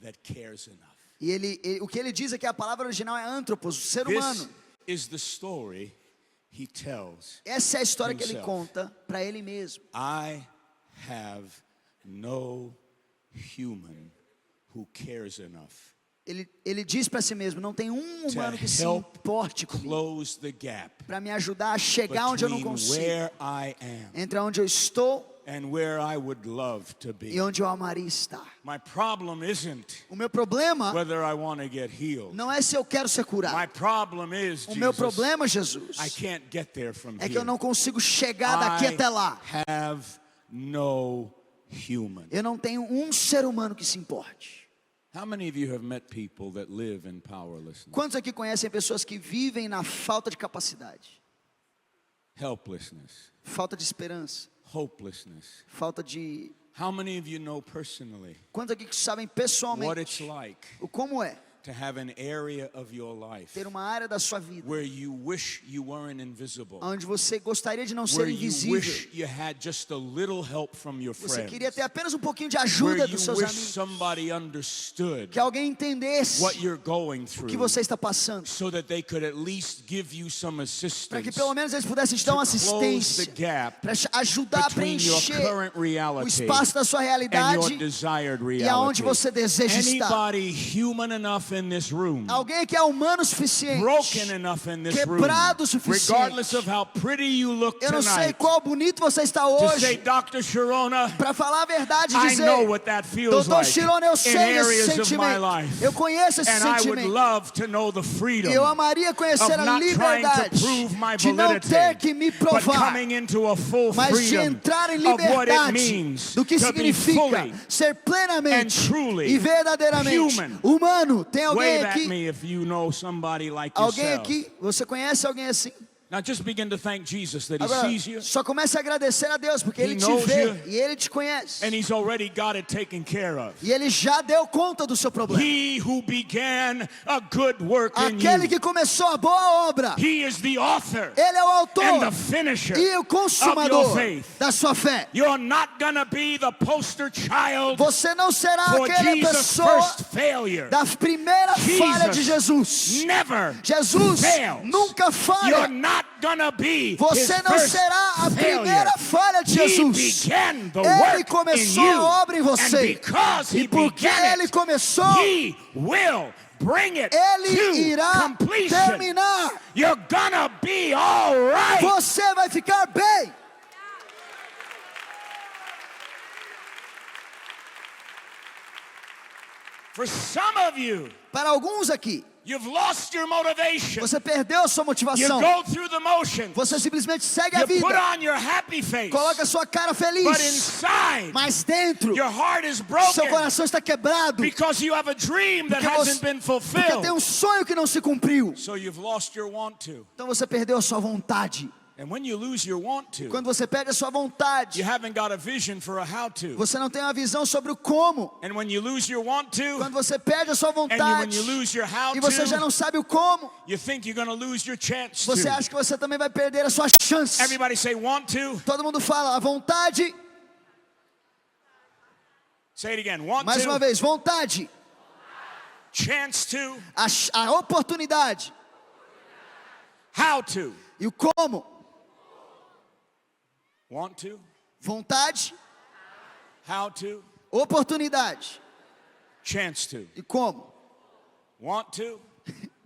that cares enough. E o que ele diz é que a palavra original é antropos, o ser humano. This is the story he tells. Essa é a história que ele himself. conta para ele mesmo. I have no human who cares enough Ele diz para si mesmo, não tem um to humano que se help importe comigo close the gap para me ajudar a chegar onde eu não between consigo, where I am entre onde eu estou and where I would love to e be. onde eu amaria estar. My problem isn't O meu problema whether I want to get healed. não é se eu quero ser My curado. problem is, O meu Jesus, problema, Jesus, I can't get there from é que here. eu não consigo chegar daqui até lá. I have no human. Eu não tenho um ser humano que se importe. How many of you have met people that live in powerlessness, Quantos aqui conhecem pessoas que vivem na falta de capacidade? helplessness, Falta de esperança, hopelessness? falta de... How many of you know personally Quantos aqui que sabem what pessoalmente it's like o como é to have an area of your life ter uma área da sua vida where you wish you weren't invisible, onde você gostaria de não ser where you invisível? wish you had just a little help from your Você friends, queria ter apenas um pouquinho de where ajuda you dos seus wish amigos, somebody understood que alguém entendesse what you're going o que through, você está passando, so that they could at least give you some para assistance que pelo menos eles pudessem te dar uma to close the assistência, gap para ajudar a between your preencher current o reality espaço da sua and realidade your desired e aonde reality. você deseja estar. Anybody human enough in this room, Alguém que é humano o suficiente, broken enough in this room, quebrado o suficiente, regardless of how pretty you look eu não sei tonight, qual bonito você está to say, hoje, Dr. Sharona, para falar a verdade e I dizer, know what that feels Doutor like Chirona, eu in sei esse areas of my sentimento, life. eu conheço esse And I would sentimento, love to know the freedom e eu amaria conhecer of a not trying to liberdade prove my de não validity, ter que me but provar, coming into a full mas de freedom entrar em of what it liberdade means do que to be significa fully ser plenamente and truly e verdadeiramente human. humano. Tem alguém Wave at aqui? me if you know somebody like Alguém yourself. aqui? Você conhece alguém assim? Now just begin to thank Jesus that He Agora, sees you só comece a agradecer a Deus, porque He Ele te knows vê you. e Ele te conhece. and He's already got it taken care of. E Ele já deu conta do seu problema. He who began a good work in Aquele you, que começou a boa obra, He is the author Ele é o and the autor finisher e o of your consumador faith. da sua fé. You're not gonna be the poster child Você não será for aquela Jesus' pessoa first failure. da primeira falha de Jesus. Never Jesus fails. nunca You're falha. not gonna be Você His não first será a failure. primeira falha de He Jesus. began the Ele work in começou you, a obra em and você. because He E porque began Ele it, começou, He will bring it Ele to irá completion. terminar. You're gonna be all right. Você vai ficar bem. For some of you, Para alguns aqui, you've lost your motivation. você perdeu a sua You motivação. go through the motions. Você simplesmente segue a You put vida. on your happy face. Coloca a sua cara But feliz. inside, Mas dentro, your heart is seu broken coração está quebrado. because you have a dream that Porque hasn't você, been porque tem fulfilled. sonho que não se cumpriu. So you've lost your want to. Então você perdeu a sua vontade. And when you lose your want to, Quando você perde a sua vontade, you haven't got a vision for a how to. você não tem uma visão sobre o como. And when you lose your want to, Quando você perde a sua when vontade you lose your how e você já to, não sabe o como, you think you're going to lose your chance você to. acha que você também vai perder a sua chance. Everybody say want to. Todo mundo fala a vontade. Say it again. Want Mais uma to. vez, vontade. Chance to. A oportunidade. How to. E o como. Want to. Vontade, How to. oportunidade. Chance to. E como. Want to.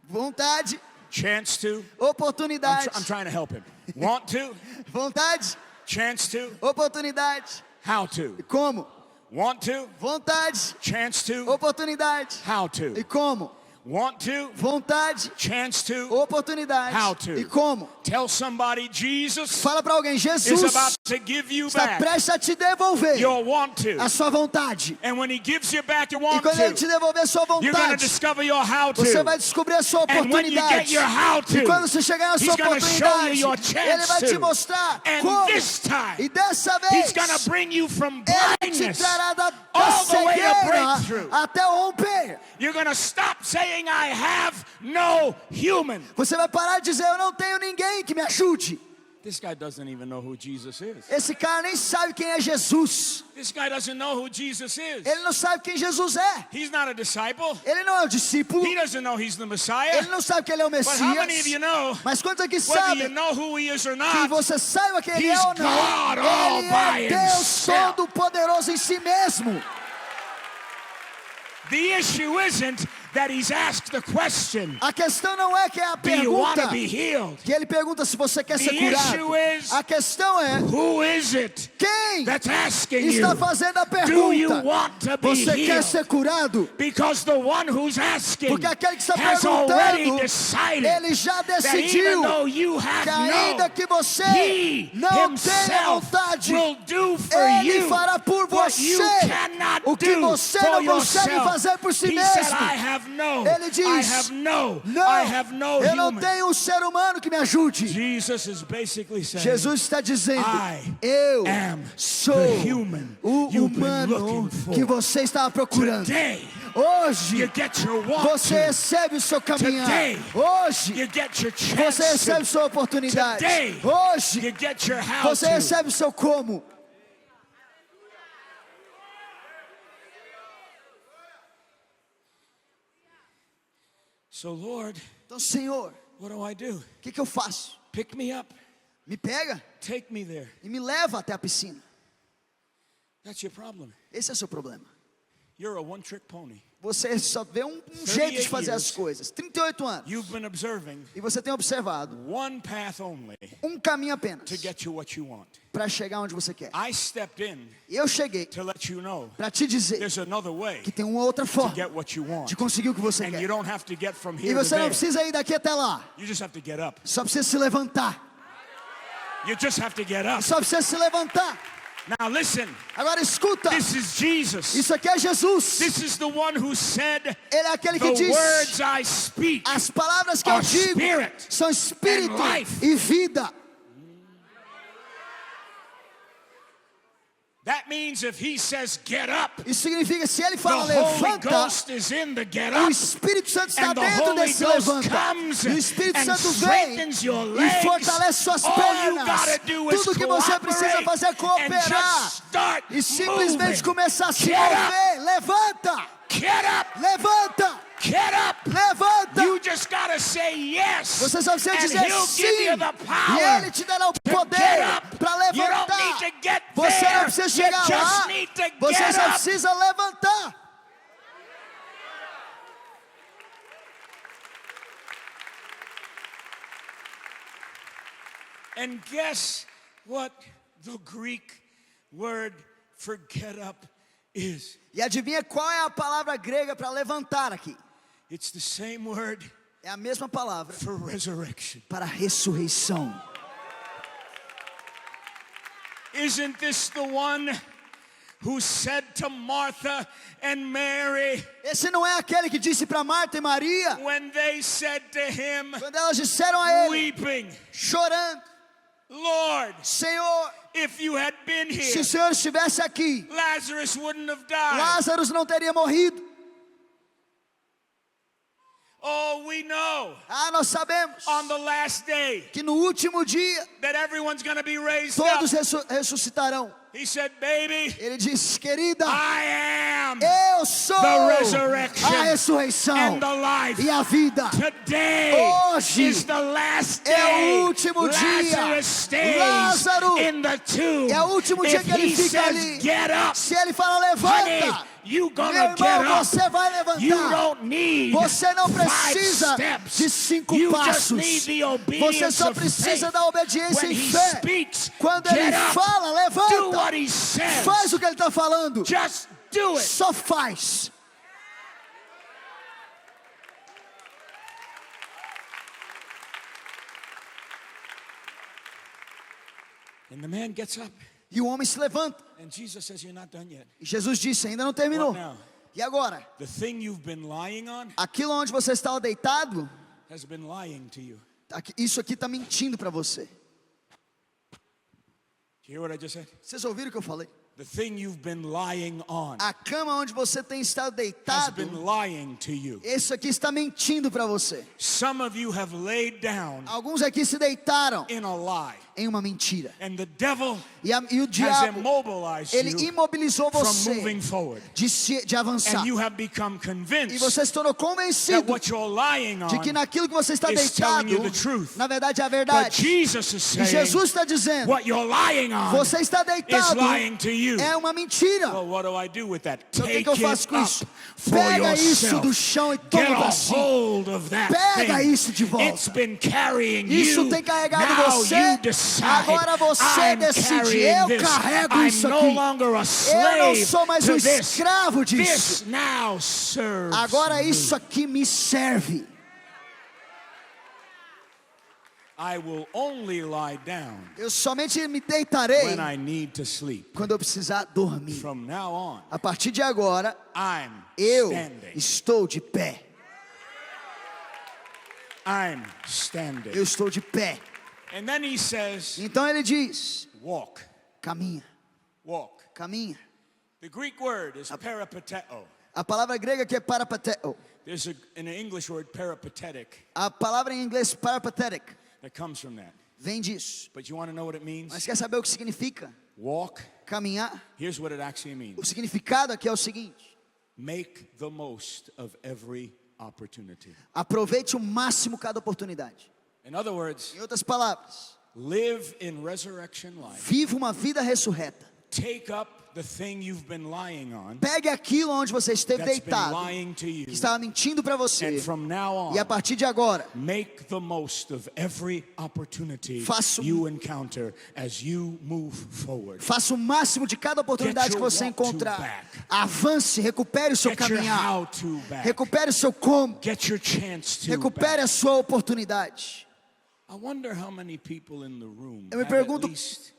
Vontade, Chance to. oportunidade. I'm trying to help him. Want to. Vontade, Chance to. oportunidade. How to. E como. Want to. Vontade, Chance to. oportunidade. How E to. como. Want to. Vontade, Chance to. oportunidade. How to. E como. Tell somebody Jesus Fala para alguém, is Jesus about to give you está back prestes a te devolver your want to. a sua vontade. And when He gives you back your E want quando Ele te to, devolver a sua you're going to vontade, discover your how você vai to. descobrir a sua And when you get oportunidade. your how E quando to, você chegar na sua He's going to show you oportunidade, your Ele vai chance te to. mostrar And como. this time, E dessa He's vez, going to bring you from Ele te blindness trará da all the way to cegueira breakthrough. até o romper. You're going to stop saying, I have no human. Você vai parar de dizer, eu não tenho ninguém que me ajude. This guy doesn't even know who Jesus is. Esse cara nem sabe quem é Jesus. This guy doesn't know who Jesus is. Ele não sabe quem Jesus é. He's not a disciple. Ele não é o discípulo. He doesn't know He's the Messiah. Ele não sabe que ele é o But how many of Messias. you know, Mas quantos aqui whether you sabem know who He is or que not, você saiba quem ele é He's ou não? God all Ele by é Deus himself. Todo-Poderoso em si mesmo. the issue isn't that he's asked the question, A questão não é que é a do you want pergunta to be healed? que ele pergunta se você quer ser The curado. issue is, A questão é who is it quem that's asking you, está fazendo a do you pergunta. want to be Você quer healed? ser curado? Because the one who's asking Porque aquele que está has already perguntando, decided ele já that even decidiu though you que have ainda no, que você he não tenha himself vontade, will do for ele you fará por what you você cannot o que do você for não consegue yourself. fazer por si He said, mesmo. I have no, Ele diz, I have no, não, I have no eu não human. tenho um ser humano que me ajude. Jesus is basically saying, Jesus está dizendo, I eu am sou the human o you've been humano looking for. que você estava procurando. Today, Hoje you get your walk você to. recebe o seu caminhar. Today, Hoje You get your você chance recebe to. sua oportunidade. Today, Hoje You get your how você to. recebe o seu como. So Lord, Então, Senhor, what do I do? o que eu faço? Pick me up. Me pega Take me there. e me leva até a piscina. That's your problem. Esse é o seu problema. You're a one-trick pony. Você só vê um jeito de fazer as years. coisas. 38 anos. You've been observing E você tem observado one path only um caminho apenas to get you what you want. para chegar onde você quer. I stepped in E eu cheguei to let you know para te dizer there's another way que tem uma outra to forma get what you want. de conseguir o que você And you quer. don't have to get from E here to você não there. precisa ir daqui até lá. You just have to get up. Só precisa se levantar. You just have to get up. Só precisa se levantar. Now listen, Agora escuta. this is Jesus. Isso aqui é Jesus. This is the one who said, Ele é aquele que the diz: words I speak as palavras que eu are digo spirit são espírito and life. e vida. That means if he says get up, Isso significa, se ele the fala Holy levanta, Ghost is in the get o up. Espírito Santo está And the dentro Holy desse Ghost levanta. comes E o Espírito and Santo vem strengthens your e legs. fortalece suas All you pernas. gotta do is Tudo que você precisa cooperate fazer é and cooperar just start e simplesmente moving. começar a se Get up. mover. Levanta, Get up, levanta, get up. levanta. You just gotta say yes. Você só precisa and dizer he'll sim. give you the E power Ele te dará o to poder get up. para You don't need levantar. to get Você não there. precisa You chegar just lá. need to Você get só up. precisa levantar. And guess what the Greek word for get up is? E adivinha qual é a palavra grega para levantar aqui? It's the same word É a mesma palavra for resurrection. para ressurreição. Isn't this the one who said to Martha and Mary Esse não é aquele que disse para Marta e Maria, when they said to him, quando elas disseram a ele, weeping, chorando: Lord, Senhor, if you had been se here, o Senhor estivesse aqui, Lazarus wouldn't have died. Lázaro não teria morrido. Oh, we know Nós sabemos on the last day que no último dia that everyone's going to be raised up. todos ressuscitarão. He said, baby, Ele disse: querida, I am eu sou the resurrection a ressurreição and the life. e a vida. Today Hoje is the last é day. o último dia. Lazarus stays Lázaro in the tomb. é o último dia If que ele he fica says, ali. get up, Se ele fala levanta, honey, you meu gonna get irmão, up. você vai You levantar. don't need Você não 5 precisa steps. de 5 You passos. just need the Você obedience só of precisa faith. da obediência When em he fé. speaks, Quando get ele up, fala, do levanta. what he says. Faz o que ele está falando. Just do it. Só faz. And the man gets up. E o homem se levanta. And Jesus says, you're not done yet. E Jesus disse: ainda não terminou. What now? E agora? The thing you've been lying on Aquilo onde você estava deitado, has been lying to you. isso aqui está mentindo para você. Do you hear what I just said? Vocês ouviram o que eu falei? The thing you've been lying on A cama onde você tem estado has deitado, been lying to you. isso aqui está mentindo para você. Some of you have laid down Alguns aqui se deitaram in a lie. em uma mentira. And the devil E o has diabo, immobilized ele you imobilizou from você moving forward. de avançar. And you have become E convinced você se tornou that convencido what you're lying de que on naquilo que você está is telling deitado, you the truth. na verdade é a But verdade. Jesus is E saying Jesus está dizendo, what you're lying on você está is deitado, lying to you. é uma mentira. Well, what do I do with that? Então o Take que eu faço it com isso? up for Pega isso yourself. do chão e Get toma a pra si. hold of that Pega thing. isso de volta. It's been carrying Isso you. tem carregado Now você. you decide. Agora você I'm decide. carrying Eu this. carrego I'm isso no aqui. longer a Eu não slave sou mais to um this. escravo disso. This now serves Agora me. isso aqui me serve. I will only lie down Eu somente me deitarei when I need to sleep. quando eu precisar dormir. From now on, A partir de agora, I'm eu standing. estou de pé. I'm standing. Eu estou de pé. And then he says, Então ele diz, walk, caminha, walk. caminha. The Greek word is peripateo. A palavra grega que é parapateo. There's an English word peripatetic A palavra em inglês parapathetic that comes from that. vem disso. But you want to know what it means? Mas quer saber o que significa? Walk. Caminhar. Here's what it actually O means. significado aqui é o seguinte: Make the most of every opportunity. aproveite o máximo cada oportunidade. In other words, Em outras palavras, live in resurrection life. viva uma vida ressurreta. Take up the thing you've been lying on Pegue aquilo onde você esteve that's been deitado, lying to you. que estava mentindo para você, And from now e a on, partir de agora, make the most of every opportunity Faça you encounter as you move forward. faça o máximo de cada oportunidade Get que your você walk to encontrar. back. Avance, recupere o seu Get your caminhar. how to back. Recupere o seu como. Get your chance to Recupere back. a sua oportunidade. I wonder how many people in the room Eu me have at pergunto- least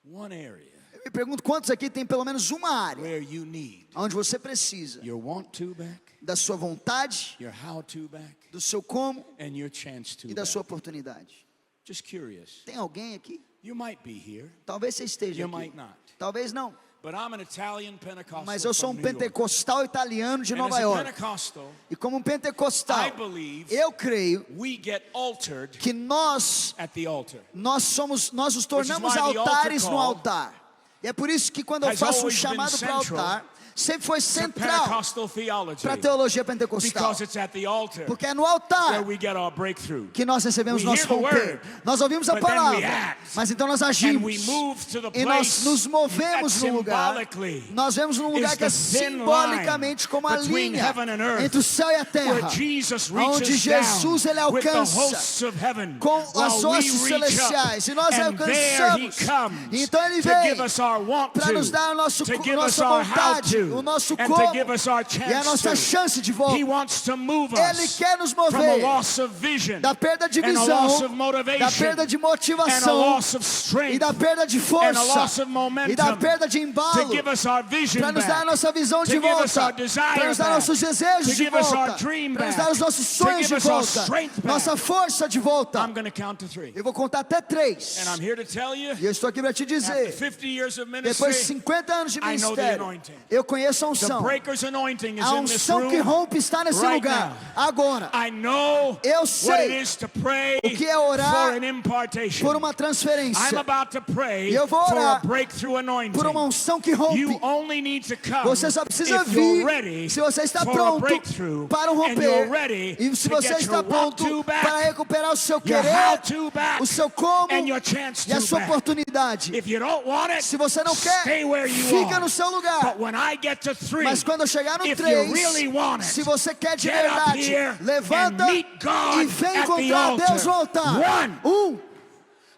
one area Eu me pergunto quantos aqui tem pelo menos uma área where you need onde você precisa your want to back, da sua vontade, your how to back, do seu como and your chance to e da back. sua oportunidade. Just curious. Tem alguém aqui? You might be here, Talvez você esteja you aqui. might not. Talvez não. But I'm an Italian Pentecostal Mas eu sou from um New York. pentecostal italiano de And Nova as a York. Pentecostal, E como um I pentecostal, believe eu creio we get altered que nós at the altar. nos tornamos why the altares altar no call altar. E é por isso que quando eu has faço um always been chamado para o central altar, sempre foi To central Pentecostal theology. para a teologia pentecostal. Because it's at the altar Porque é no where altar we get our breakthrough. que nós recebemos We nosso hear the romper. word, Nós ouvimos a but then we palavra, act. mas então nós And we agimos. move to the E nós place nos movemos that num lugar. symbolically Nós vemos num lugar is que é the thin simbolicamente line como a between linha heaven and earth, entre o céu e a terra, where Jesus onde reaches Jesus ele down with the alcança hosts of heaven com while as we hostes reach up. celestiais, e nós And there he alcançamos. comes Então ele to vem give us our want para nos to, dar to give us nossa our how vontade, to, o nosso and to como give us our e a nossa chance to. chance de volta. He wants to move Ele us quer nos from a mover loss of vision da perda de and a visão, loss of motivation da perda de and a motivação loss of e strength da perda de and a loss força of momentum e da perda de to embalo, give us our vision para nos dar a back, nossa visão to de give us volta, our desire para nos dar back, nossos desejos to de give us our volta, dream para nos back, dar os nossos to sonhos give de us our volta, strength back. nossa força de volta. I'm going to count to 3. Eu vou contar até 3. And I'm here to tell you, E eu estou aqui para te after dizer, 50 years of depois de ministry, 50 anos de I know the ministério, anointing. eu conheço a the unção. breaker's anointing is A in this unção que room rompe está nesse right lugar. now. Agora, I know Eu what sei it is to pray o que é orar for an impartation. por uma I'm transferência, about to pray E eu vou for a orar breakthrough anointing. por uma unção que You rompe. only need to come Você só precisa if you're vir ready se você está for a pronto breakthrough para um and you're romper. ready E se to você get está your want pronto to back, para recuperar o seu your querer, how to back, o seu como and your chance e a to sua back. oportunidade. If you don't want it, Se você não quer, stay where you fica are. no seu lugar. But when I get to 3, Mas quando eu chegar no if 3, you really want it, se você quer de get up verdade, here levanta and meet God e vem at the encontrar altar. Deus no altar. 1,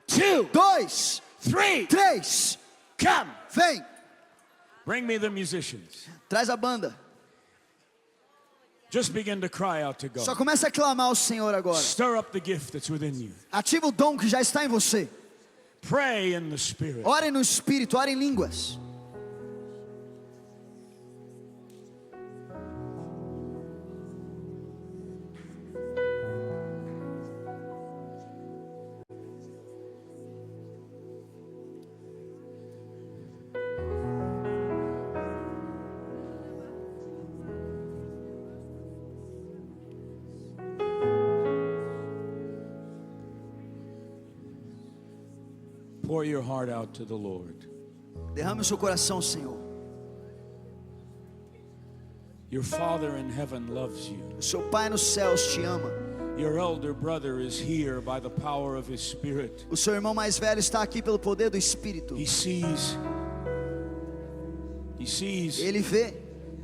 2, 2, 3, 3, come. vem. Bring me the musicians. Traz a banda. Just begin to cry out to God. Só começa a clamar ao Senhor agora. Stir up the gift that's within you. Ativa o dom que já está em você. Pray in the Spirit. Ore no Espírito, ore em línguas. Pour your heart out to the Lord. Derrame o seu coração ao Senhor. Your Father in heaven loves you. O seu Pai nos céus te ama. Your elder brother is here by the power of his Spirit. O seu irmão mais velho está aqui pelo poder do Espírito. He sees. Ele vê,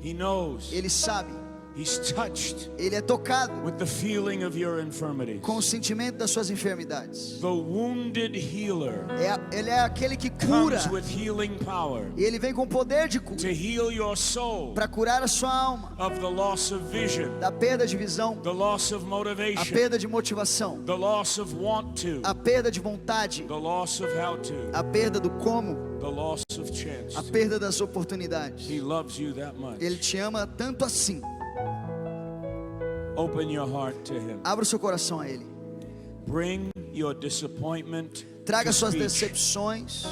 He knows. ele sabe, He's touched ele é tocado with the feeling of your infirmities. com o sentimento das suas enfermidades. The wounded healer Ele é aquele que cura, comes with healing power e ele vem com poder de cura to heal your soul para curar a sua alma of the loss of vision, da perda de visão, the loss of a motivation, perda de motivação, the loss of want to, a perda de vontade, the loss of how to, a perda do como, the loss of chance. a perda das oportunidades. He loves you that much. Ele te ama tanto assim. Open your heart to him. Abra o seu coração a ele. Bring your disappointment Traga to suas speech. decepções.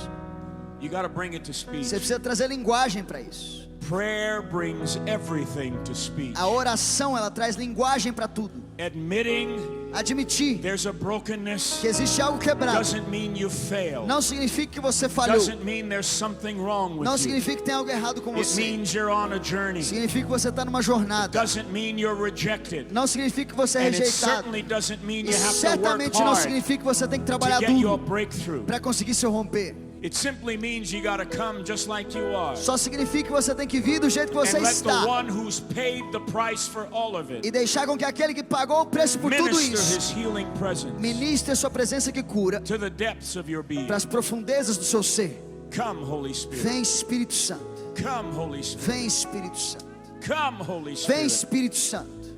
You got to bring it to speech. Você precisa trazer linguagem para isso. Prayer brings everything to speech. A oração, ela traz linguagem para tudo. Admitting Admitir there's a brokenness que existe algo quebrado doesn't mean you failed. não significa que você falhou. Doesn't mean there's something wrong with Não you. significa que tem algo errado com It você. means you're on a journey. Significa que você está numa jornada. Doesn't mean you're rejected. Não significa que você é And it rejeitado. certainly doesn't mean E you have to work certamente não hard significa que você tem que to trabalhar get your duro breakthrough. para conseguir seu romper. It simply means you got to come just like you are. Só significa que você tem que vir do jeito que você And let the está one who's paid the price for all of it e deixar com que aquele que pagou o preço por tudo minister isso his healing presence ministre a sua presença que cura to the depths of your being. para as profundezas do seu ser. Come, Holy Spirit. Vem, Espírito Santo. Come, Holy Spirit. Vem, Espírito Santo. Come, Holy Vem, Spirit. Espírito Santo.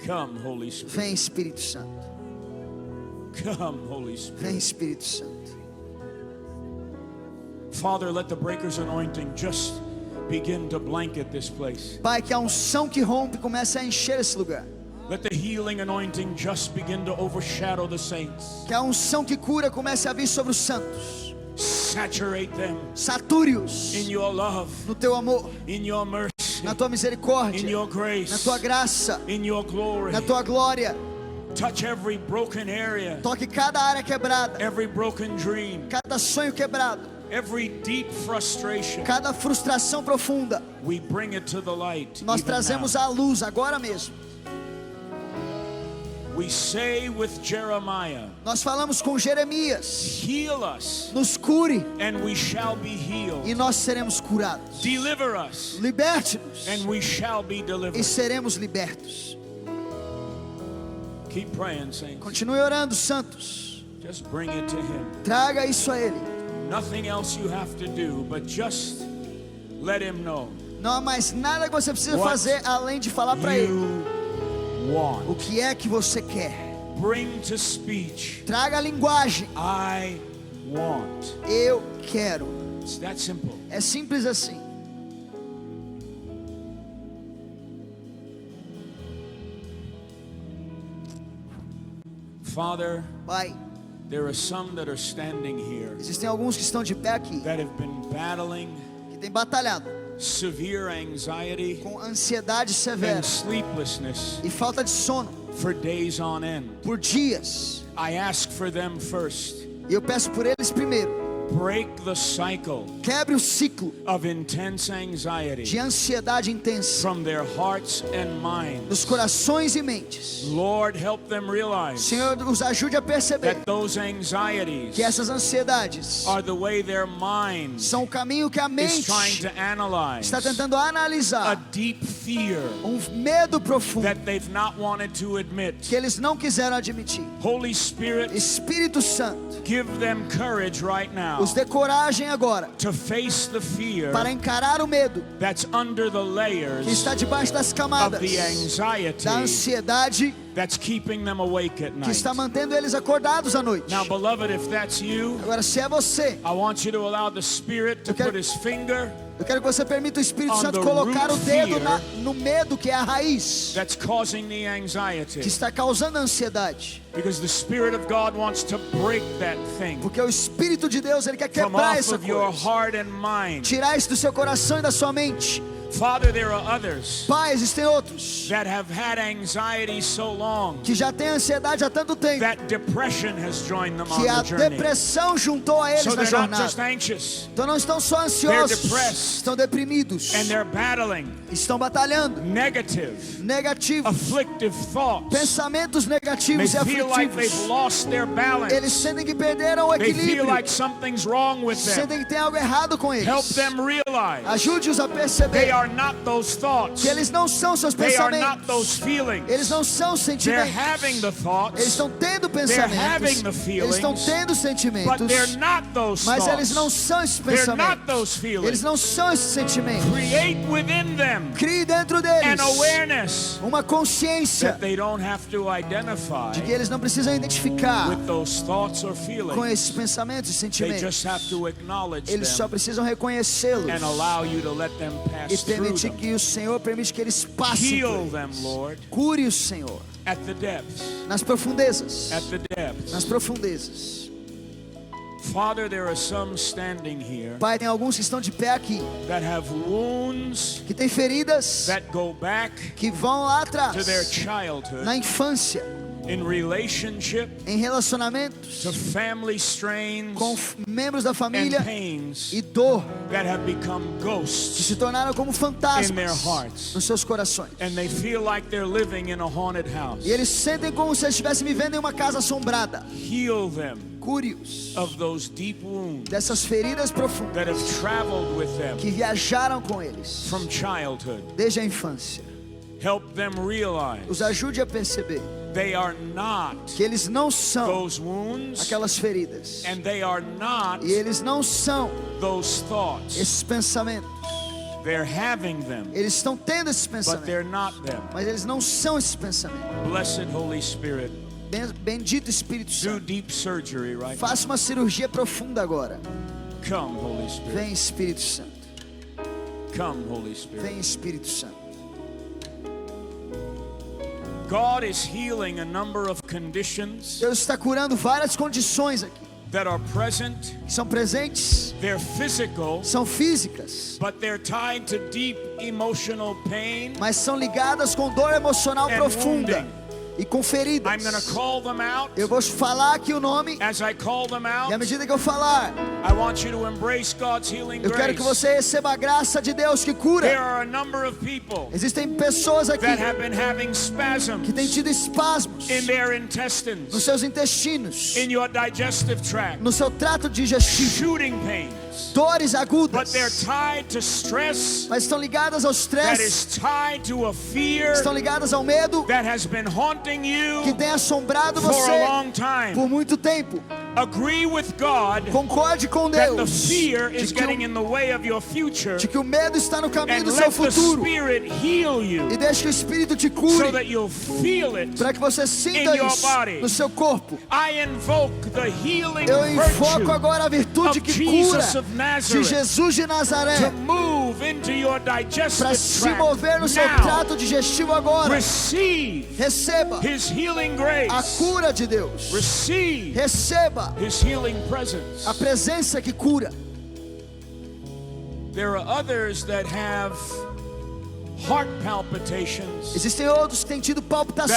Come, Holy Spirit. Vem, Espírito Santo. Come, Holy Spirit. Vem, Espírito Santo. Father, let the breaker's anointing just begin to blanket this place. Pai, que a unção que rompe comece a encher esse lugar. Let the healing anointing just begin to overshadow the saints. Que a unção que cura comece a vir sobre os santos. Saturate them Sature-os in your love, no teu amor, in your mercy, na tua in misericórdia, your na grace, tua graça, in your glory. na tua glória. Touch every broken area, Toque cada área quebrada, every broken dream, cada sonho quebrado, every deep frustration. cada frustração profunda. We bring it to the light. Nós even trazemos now. à luz agora mesmo. We say with Jeremiah, Nós falamos com Jeremias: heal us nos cure and we shall be healed. e nós seremos curados. Deliver us Liberte-nos and we shall be e delivered. seremos libertos. Keep praying, saints. Continue orando, santos. Just bring it to him. Traga isso a Ele. Nothing else you have to do, but just let him know Não há mais nada que você precisa What fazer além de falar para Ele you o want. que é que você quer. Bring to speech, Traga a linguagem. I want. Eu quero. It's that simple. É simples assim. Father, Pai, there are some that are standing here existem alguns que estão de pé aqui, that have been battling que têm batalhado severe anxiety com ansiedade and severa sleeplessness e falta de sono for days on end. por dias. I ask for them first. E eu peço por eles primeiro. Break the cycle Quebre o ciclo of intense de anxiety ansiedade intensa from their hearts and minds. nos corações e mentes. Lord, help them realize Senhor, nos ajude a perceber that those anxieties que essas ansiedades are the way their mind são o caminho que a is mente trying to analyze está tentando a analisar, deep fear medo profundo that they've not wanted to admit. que eles não quiseram admitir. Holy Spirit, Espírito Santo, give them courage right now os dê coragem agora to face the fear para encarar o medo that's under the que layers está debaixo das of camadas the anxiety da ansiedade that's keeping them awake at que night. está mantendo eles acordados à noite. Now, beloved, if that's you, Agora, se é você, I want you to allow the Spirit to Eu quero- put His finger eu quero que você permita o Espírito On Santo the colocar o root dedo fear no medo que é a raiz that's causing the que anxiety. está causando a ansiedade, Because the Spirit of God wants to break that thing porque o Espírito de Deus ele quer from quebrar off essa of your coisa, heart and mind tirar isso do seu coração e da sua mente, Father, there are others Pai, existem outros that have had anxiety so long que já têm ansiedade há tanto tempo that depression has joined them on que a the journey. depressão juntou a eles So na they're not just jornada. anxious, Então não estão só They're ansiosos, depressed. estão deprimidos, and they're battling estão batalhando. negative, Negativos, afflictive thoughts. pensamentos They negativos e feel like they've aflitivos. lost their balance. Eles sentem que perderam o They feel equilíbrio, like something's wrong with them. sentem que tem algo errado com eles. Help them realize Ajude-os a they perceber are not those thoughts. que eles não são seus They are not pensamentos, those feelings. eles não são They're having sentimentos. the Eles thoughts, estão tendo having pensamentos, the eles estão feelings, tendo but sentimentos, they're not those mas eles não thoughts. são esses They're not pensamentos. those Eles feelings. não são esses sentimentos. Create within them Crie dentro deles an awareness uma consciência that they don't have to identify de que eles não precisam identificar with those thoughts or com feelings. esses pensamentos e They just sentimentos. have to acknowledge Eles só them precisam reconhecê-los and allow you to let them e pass through permitir them. que o Senhor permite que eles passem Heal por them, eles. Lord, Cure o Senhor at the depths. nas profundezas, At the depths. nas profundezas. Father, there are some standing here Pai, tem alguns que estão de pé aqui, that have wounds que têm feridas that go back que vão lá atrás, to their childhood na infância, in relationship em relacionamentos to family strains com membros da and família pains e dor, that have become que ghosts, se tornaram como in fantasmas their hearts. nos seus corações. and they feel like they're living in a haunted house. E eles sentem como se eles estivessem vivendo em uma casa assombrada. Heal them Cure-os of those deep wounds dessas feridas profundas that have traveled with them que viajaram com eles from childhood. desde a infância. Help them realize Os ajude a perceber they are not que eles não são those wounds aquelas feridas and they are not e eles não são those thoughts. esses pensamentos. They're having them, Eles estão tendo esses but they're pensamentos, not them. mas eles não são esses pensamentos. Blessed Holy Spirit, Bendito Espírito do Santo, deep surgery right now. faça uma cirurgia profunda agora. Come, Holy Spirit. Vem Espírito Santo, Come, Holy Spirit. vem Espírito Santo. God is healing a number of conditions Deus está curando várias condições aqui, that are present. que são presentes, They're physical, são físicas, but they're tied to deep emotional pain. mas são ligadas com dor emocional And profunda wounding. e com feridas. I'm going to call them out. Eu vou falar aqui o nome, As I call them e à out, medida que eu falar, I want you to embrace God's healing eu quero que grace. você receba a graça de Deus que There cura. are a number of people Existem pessoas aqui that have been having spasms que têm tido espasmos in their nos intestines, seus intestinos, in your digestive tract, no seu trato digestivo, shooting pains, dores but agudas, they're tied to stress mas estão ligadas ao that is estresse, tied to a fear estão ligadas ao medo that has been haunting que you tem assombrado for a você long time. por muito tempo. Agree with God Concorde com that the Deus fear is de que, getting in the way of your future, de que o medo está no caminho and do seu let the futuro, Spirit heal you e deixe que o Espírito te so cure that you'll feel it. para que você sinta in your isso body. no seu corpo. I invoke the healing Eu invoco virtue agora a virtude of que Jesus cura of de Nazareth Jesus de to Nazaré move into your para digestive se tract mover no seu now. trato digestivo agora. Receive Receba His healing a grace. cura de Deus. Receive Receba His healing presence. a presença que cura. There are others that have heart palpitations Existem outros que têm tido that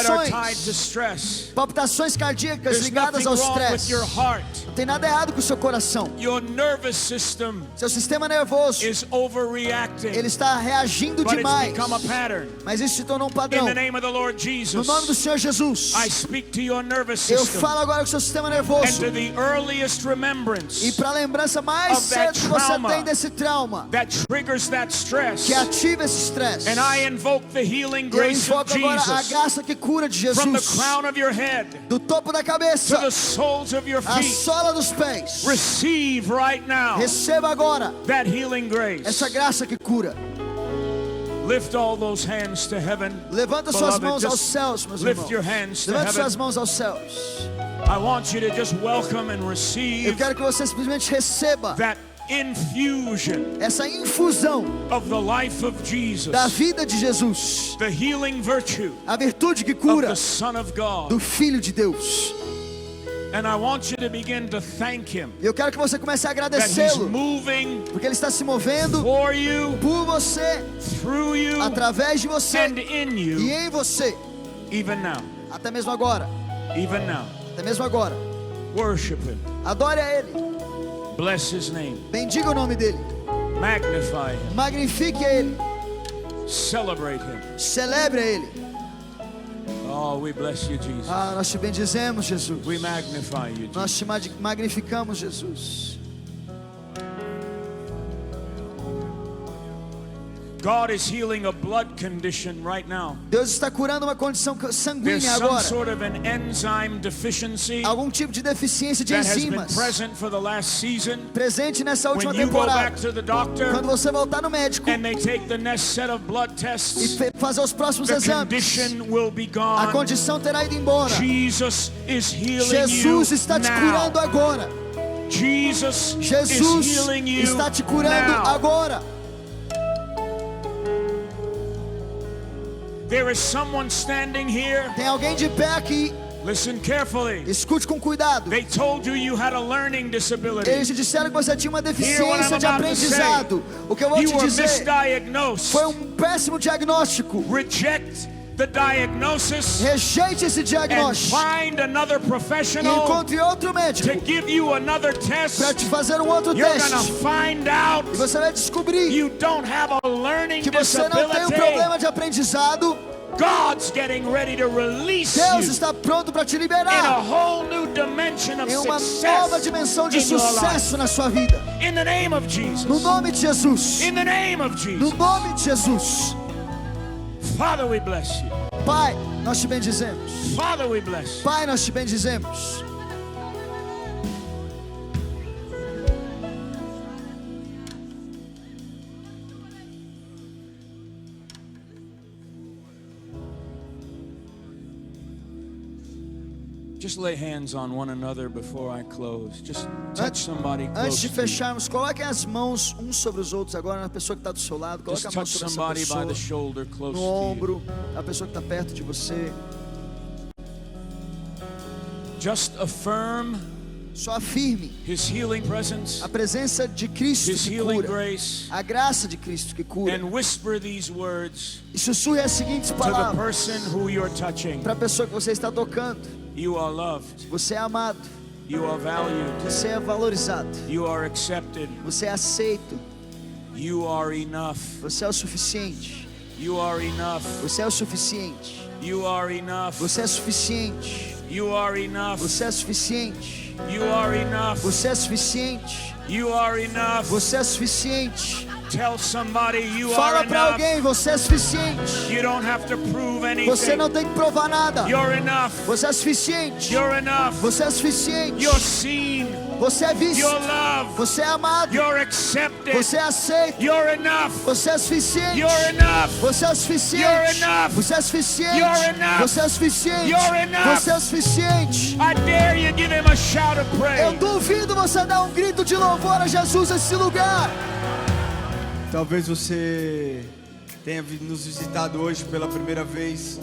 are tied to palpitações, stress. palpitações cardíacas There's ligadas nothing ao wrong with estresse. your heart. Não tem nada errado com o seu coração. Your nervous system Seu sistema nervoso, is overreacting, ele está reagindo but it's demais. become a pattern. Mas isso se tornou um In padrão. the name of the Lord No Jesus, nome do Senhor Jesus, I speak to your nervous eu system falo agora com o seu sistema and nervoso. to the earliest E remembrance para a lembrança mais of that cedo que você trauma tem desse trauma, that triggers that stress. que ativa esse estresse. And I invoke the healing Eu grace of invoco agora a Jesus graça que cura de from the Jesus, crown of your head do topo da to cabeça the soles of your à feet. sola dos pés. Receive right now Receba agora that healing grace. essa graça que cura. Lift all those hands to heaven. Levanta suas Beloved, mãos aos just céus, meus lift irmãos. your hands to Levanta suas heaven. mãos aos céus. I want you to just welcome and Eu receive quero que você simplesmente receba that infusion essa infusão of the life of Jesus, da vida de Jesus, the healing virtue a virtude que of cura the Son of God. do Filho de Deus. And I want you to begin to thank Him E eu quero que você comece a that He's agradecê-lo, moving porque Ele está se movendo for you, por você, through you, através de você and in e you, em você, even now. até mesmo agora, Even now. até mesmo agora. Worship Him. Adore a Ele, Bless His name. bendiga o nome dEle, Magnify Him. magnifique a Ele, Celebrate Him. celebre a Ele. Oh, we bless you, Jesus. Nós te bendizemos, Jesus. We magnify you, Jesus. Nós te magnificamos, Jesus. God is healing a blood condition right now. Deus está curando uma condição There's sanguínea some agora. sort of an enzyme deficiency Algum tipo de deficiência de that has been enzimas present for the last season. presente nessa última When you go back temporada. to the doctor Quando você voltar no médico and they take the next set of blood e tests, fazer os próximos the exames, condition will be a gone. condição terá ido embora. Jesus is healing Jesus you está te now. curando agora. Jesus is Jesus healing you está te curando now. agora. There is someone standing here. Tem alguém de pé aqui. Listen carefully. Escute com cuidado. They told you you had a learning disability. Eles te disseram que você tinha uma Hear what deficiência I'm de about to aprendizado. O que eu vou You te were dizer misdiagnosed. foi um péssimo diagnóstico. Reject the diagnosis Rejeite esse and diagnóstico find another e professional encontre outro médico to give you another test. para te fazer um outro You're gonna teste. find out E você vai descobrir you don't have a learning que você não tem um disability. problema de aprendizado. God's getting ready to release Deus you está pronto para te in a liberar whole new dimension of em uma nova success dimensão de in your life. sucesso na sua vida. In the name of Jesus. No nome de Jesus. In the name of No Jesus. nome de Jesus. Father, we bless you. Pai, nós te bendizemos. Father, we bless you. Pai, nós te bendizemos. Just lay hands on one another before I close. Just touch somebody Antes close de to you. fecharmos, coloquem as mãos uns sobre os outros agora na pessoa que está do seu lado. Coloque Just a mão touch sobre essa somebody by the pessoa, shoulder close no to you. ombro, a pessoa que está perto de você. Just affirm Só afirme His healing presence, a presença de Cristo His que healing cura, grace, a graça de Cristo que cura. and whisper these words E sussurre as seguintes to the palavras person who you're touching. para a pessoa que você está tocando. You are loved. Você é amado, You are valued. você é valorizado, You are accepted. você é aceito, You are enough. você é o suficiente, You are enough. você é o suficiente, You are enough. você é suficiente, You are enough. você é suficiente, You are enough. você é suficiente, You are enough. você é suficiente. Tell somebody you Fala are para enough. alguém, você é suficiente. You don't have to prove Você anything. não tem que provar nada. You're enough. Você é suficiente. You're enough. Você é suficiente. You're seen. Você é visto. You're loved. Você é amado. You're accepted. Você é aceito. You're enough. Você é suficiente. You're enough. Você é suficiente. You're enough. Você é suficiente. You're enough. Você é suficiente. You're enough. Você é suficiente. I dare you give him a shout of Eu praise. duvido você dar um grito de louvor a Jesus nesse lugar. Talvez você tenha nos visitado hoje pela primeira vez,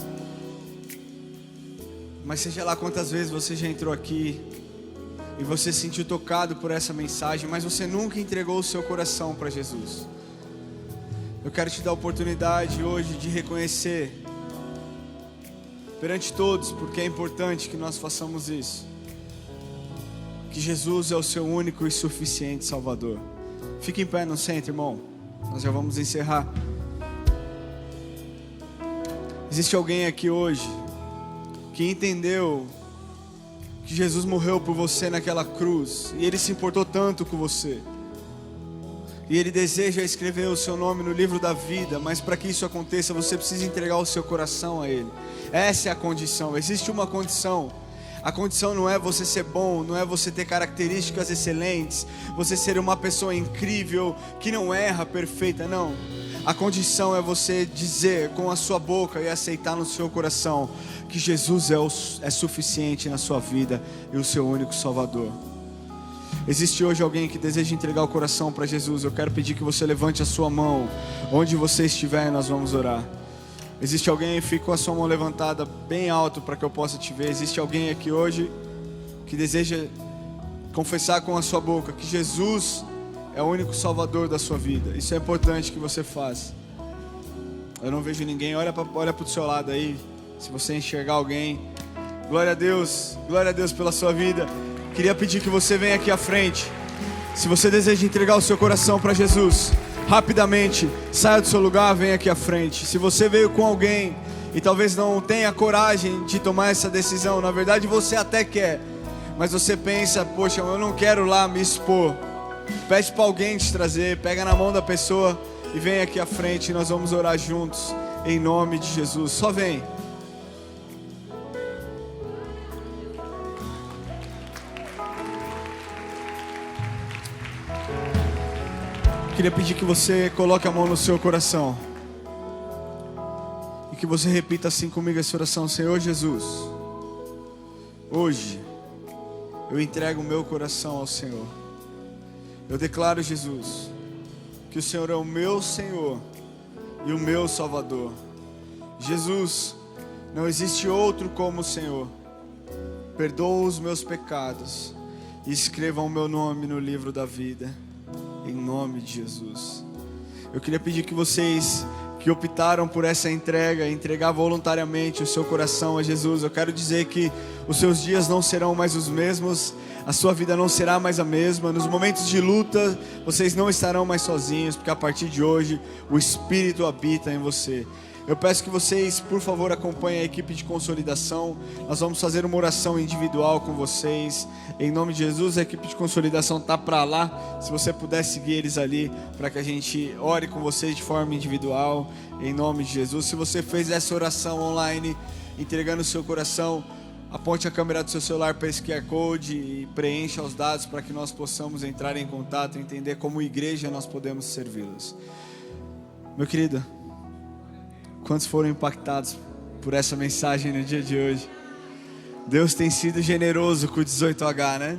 mas seja lá quantas vezes você já entrou aqui e você se sentiu tocado por essa mensagem, mas você nunca entregou o seu coração para Jesus. Eu quero te dar a oportunidade hoje de reconhecer perante todos, porque é importante que nós façamos isso, que Jesus é o seu único e suficiente Salvador. Fique em pé no centro, irmão. Nós já vamos encerrar. Existe alguém aqui hoje que entendeu que Jesus morreu por você naquela cruz e Ele se importou tanto com você, e Ele deseja escrever o seu nome no livro da vida, mas para que isso aconteça você precisa entregar o seu coração a Ele. Essa é a condição. Existe uma condição. A condição não é você ser bom, não é você ter características excelentes, você ser uma pessoa incrível, que não erra, perfeita, não. A condição é você dizer com a sua boca e aceitar no seu coração que Jesus é suficiente na sua vida e o seu único Salvador. Existe hoje alguém que deseja entregar o coração para Jesus? Eu quero pedir que você levante a sua mão, onde você estiver, e nós vamos orar. Existe alguém? Fica com a sua mão levantada bem alto para que eu possa te ver. Existe alguém aqui hoje que deseja confessar com a sua boca que Jesus é o único salvador da sua vida. Isso é importante que você faça. Eu não vejo ninguém, olha para o seu lado aí, se você enxergar alguém. Glória a Deus pela sua vida. Queria pedir que você venha aqui à frente. Se você deseja entregar o seu coração para Jesus, rapidamente, saia do seu lugar, venha aqui à frente. Se você veio com alguém e talvez não tenha coragem de tomar essa decisão, na verdade você até quer, mas você pensa, poxa, eu não quero lá me expor. Pede para alguém te trazer, pega na mão da pessoa e vem aqui à frente, nós vamos orar juntos, em nome de Jesus. Só vem. Queria pedir que você coloque a mão no seu coração e que você repita assim comigo essa oração. Senhor Jesus, hoje eu entrego o meu coração ao Senhor. Eu declaro, Jesus, que o Senhor é o meu Senhor e o meu Salvador. Jesus, não existe outro como o Senhor. Perdoa os meus pecados e escreva o meu nome no livro da vida, em nome de Jesus. Eu queria pedir que vocês que optaram por essa entregar voluntariamente o seu coração a Jesus, eu quero dizer que os seus dias não serão mais os mesmos, a sua vida não será mais a mesma. Nos momentos de luta, vocês não estarão mais sozinhos, porque a partir de hoje, o Espírito habita em você. Eu peço que vocês, por favor, acompanhem a equipe de consolidação. Nós vamos fazer uma oração individual com vocês. Em nome de Jesus, a equipe de consolidação está para lá. Se você puder seguir eles ali, para que a gente ore com vocês de forma individual. Em nome de Jesus. Se você fez essa oração online, entregando o seu coração, aponte a câmera do seu celular para esse QR Code e preencha os dados para que nós possamos entrar em contato e entender como igreja nós podemos servi-los. Meu querido, quantos foram impactados por essa mensagem no dia de hoje? Deus tem sido generoso com o 18H, né?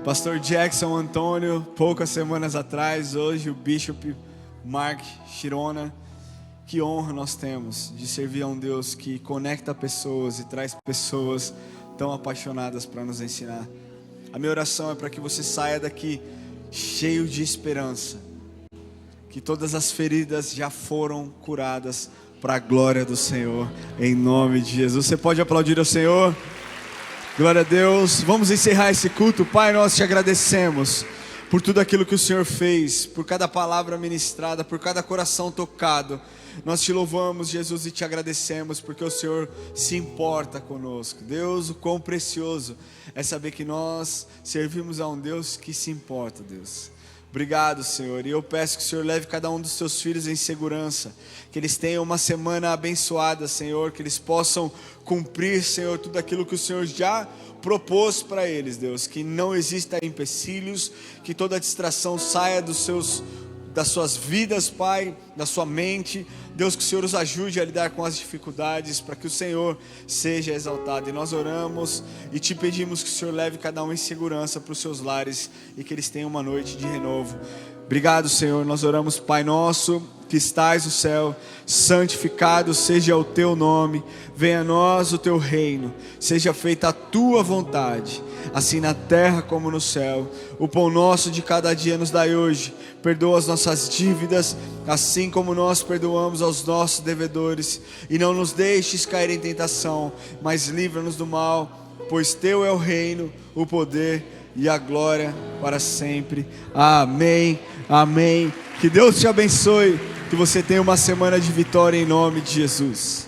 Pastor Jackson Antônio, poucas semanas atrás, hoje o Bishop Mark Chirona. Que honra nós temos de servir a um Deus que conecta pessoas e traz pessoas tão apaixonadas para nos ensinar. A minha oração é para que você saia daqui cheio de esperança, que todas as feridas já foram curadas para a glória do Senhor, em nome de Jesus. Você pode aplaudir ao Senhor? Glória a Deus. Vamos encerrar esse culto. Pai, nós te agradecemos por tudo aquilo que o Senhor fez, por cada palavra ministrada, por cada coração tocado. Nós te louvamos, Jesus, e te agradecemos porque o Senhor se importa conosco. Deus, o quão precioso é saber que nós servimos a um Deus que se importa, Deus. Obrigado, Senhor, e eu peço que o Senhor leve cada um dos seus filhos em segurança, que eles tenham uma semana abençoada, Senhor, que eles possam cumprir, Senhor, tudo aquilo que o Senhor já propôs para eles, Deus, que não exista empecilhos, que toda distração saia das suas vidas, Pai, da sua mente. Deus, que o Senhor os ajude a lidar com as dificuldades, para que o Senhor seja exaltado. E nós oramos e te pedimos que o Senhor leve cada um em segurança para os seus lares e que eles tenham uma noite de renovo. Obrigado, Senhor. Nós oramos, Pai nosso, que estais no céu, santificado seja o teu nome, venha a nós o teu reino, seja feita a tua vontade, assim na terra como no céu. O pão nosso de cada dia nos dai hoje, perdoa as nossas dívidas, assim como nós perdoamos aos nossos devedores, e não nos deixes cair em tentação, mas livra-nos do mal, pois teu é o reino, o poder e a glória para sempre. Amém, amém. Que Deus te abençoe, que você tenha uma semana de vitória em nome de Jesus.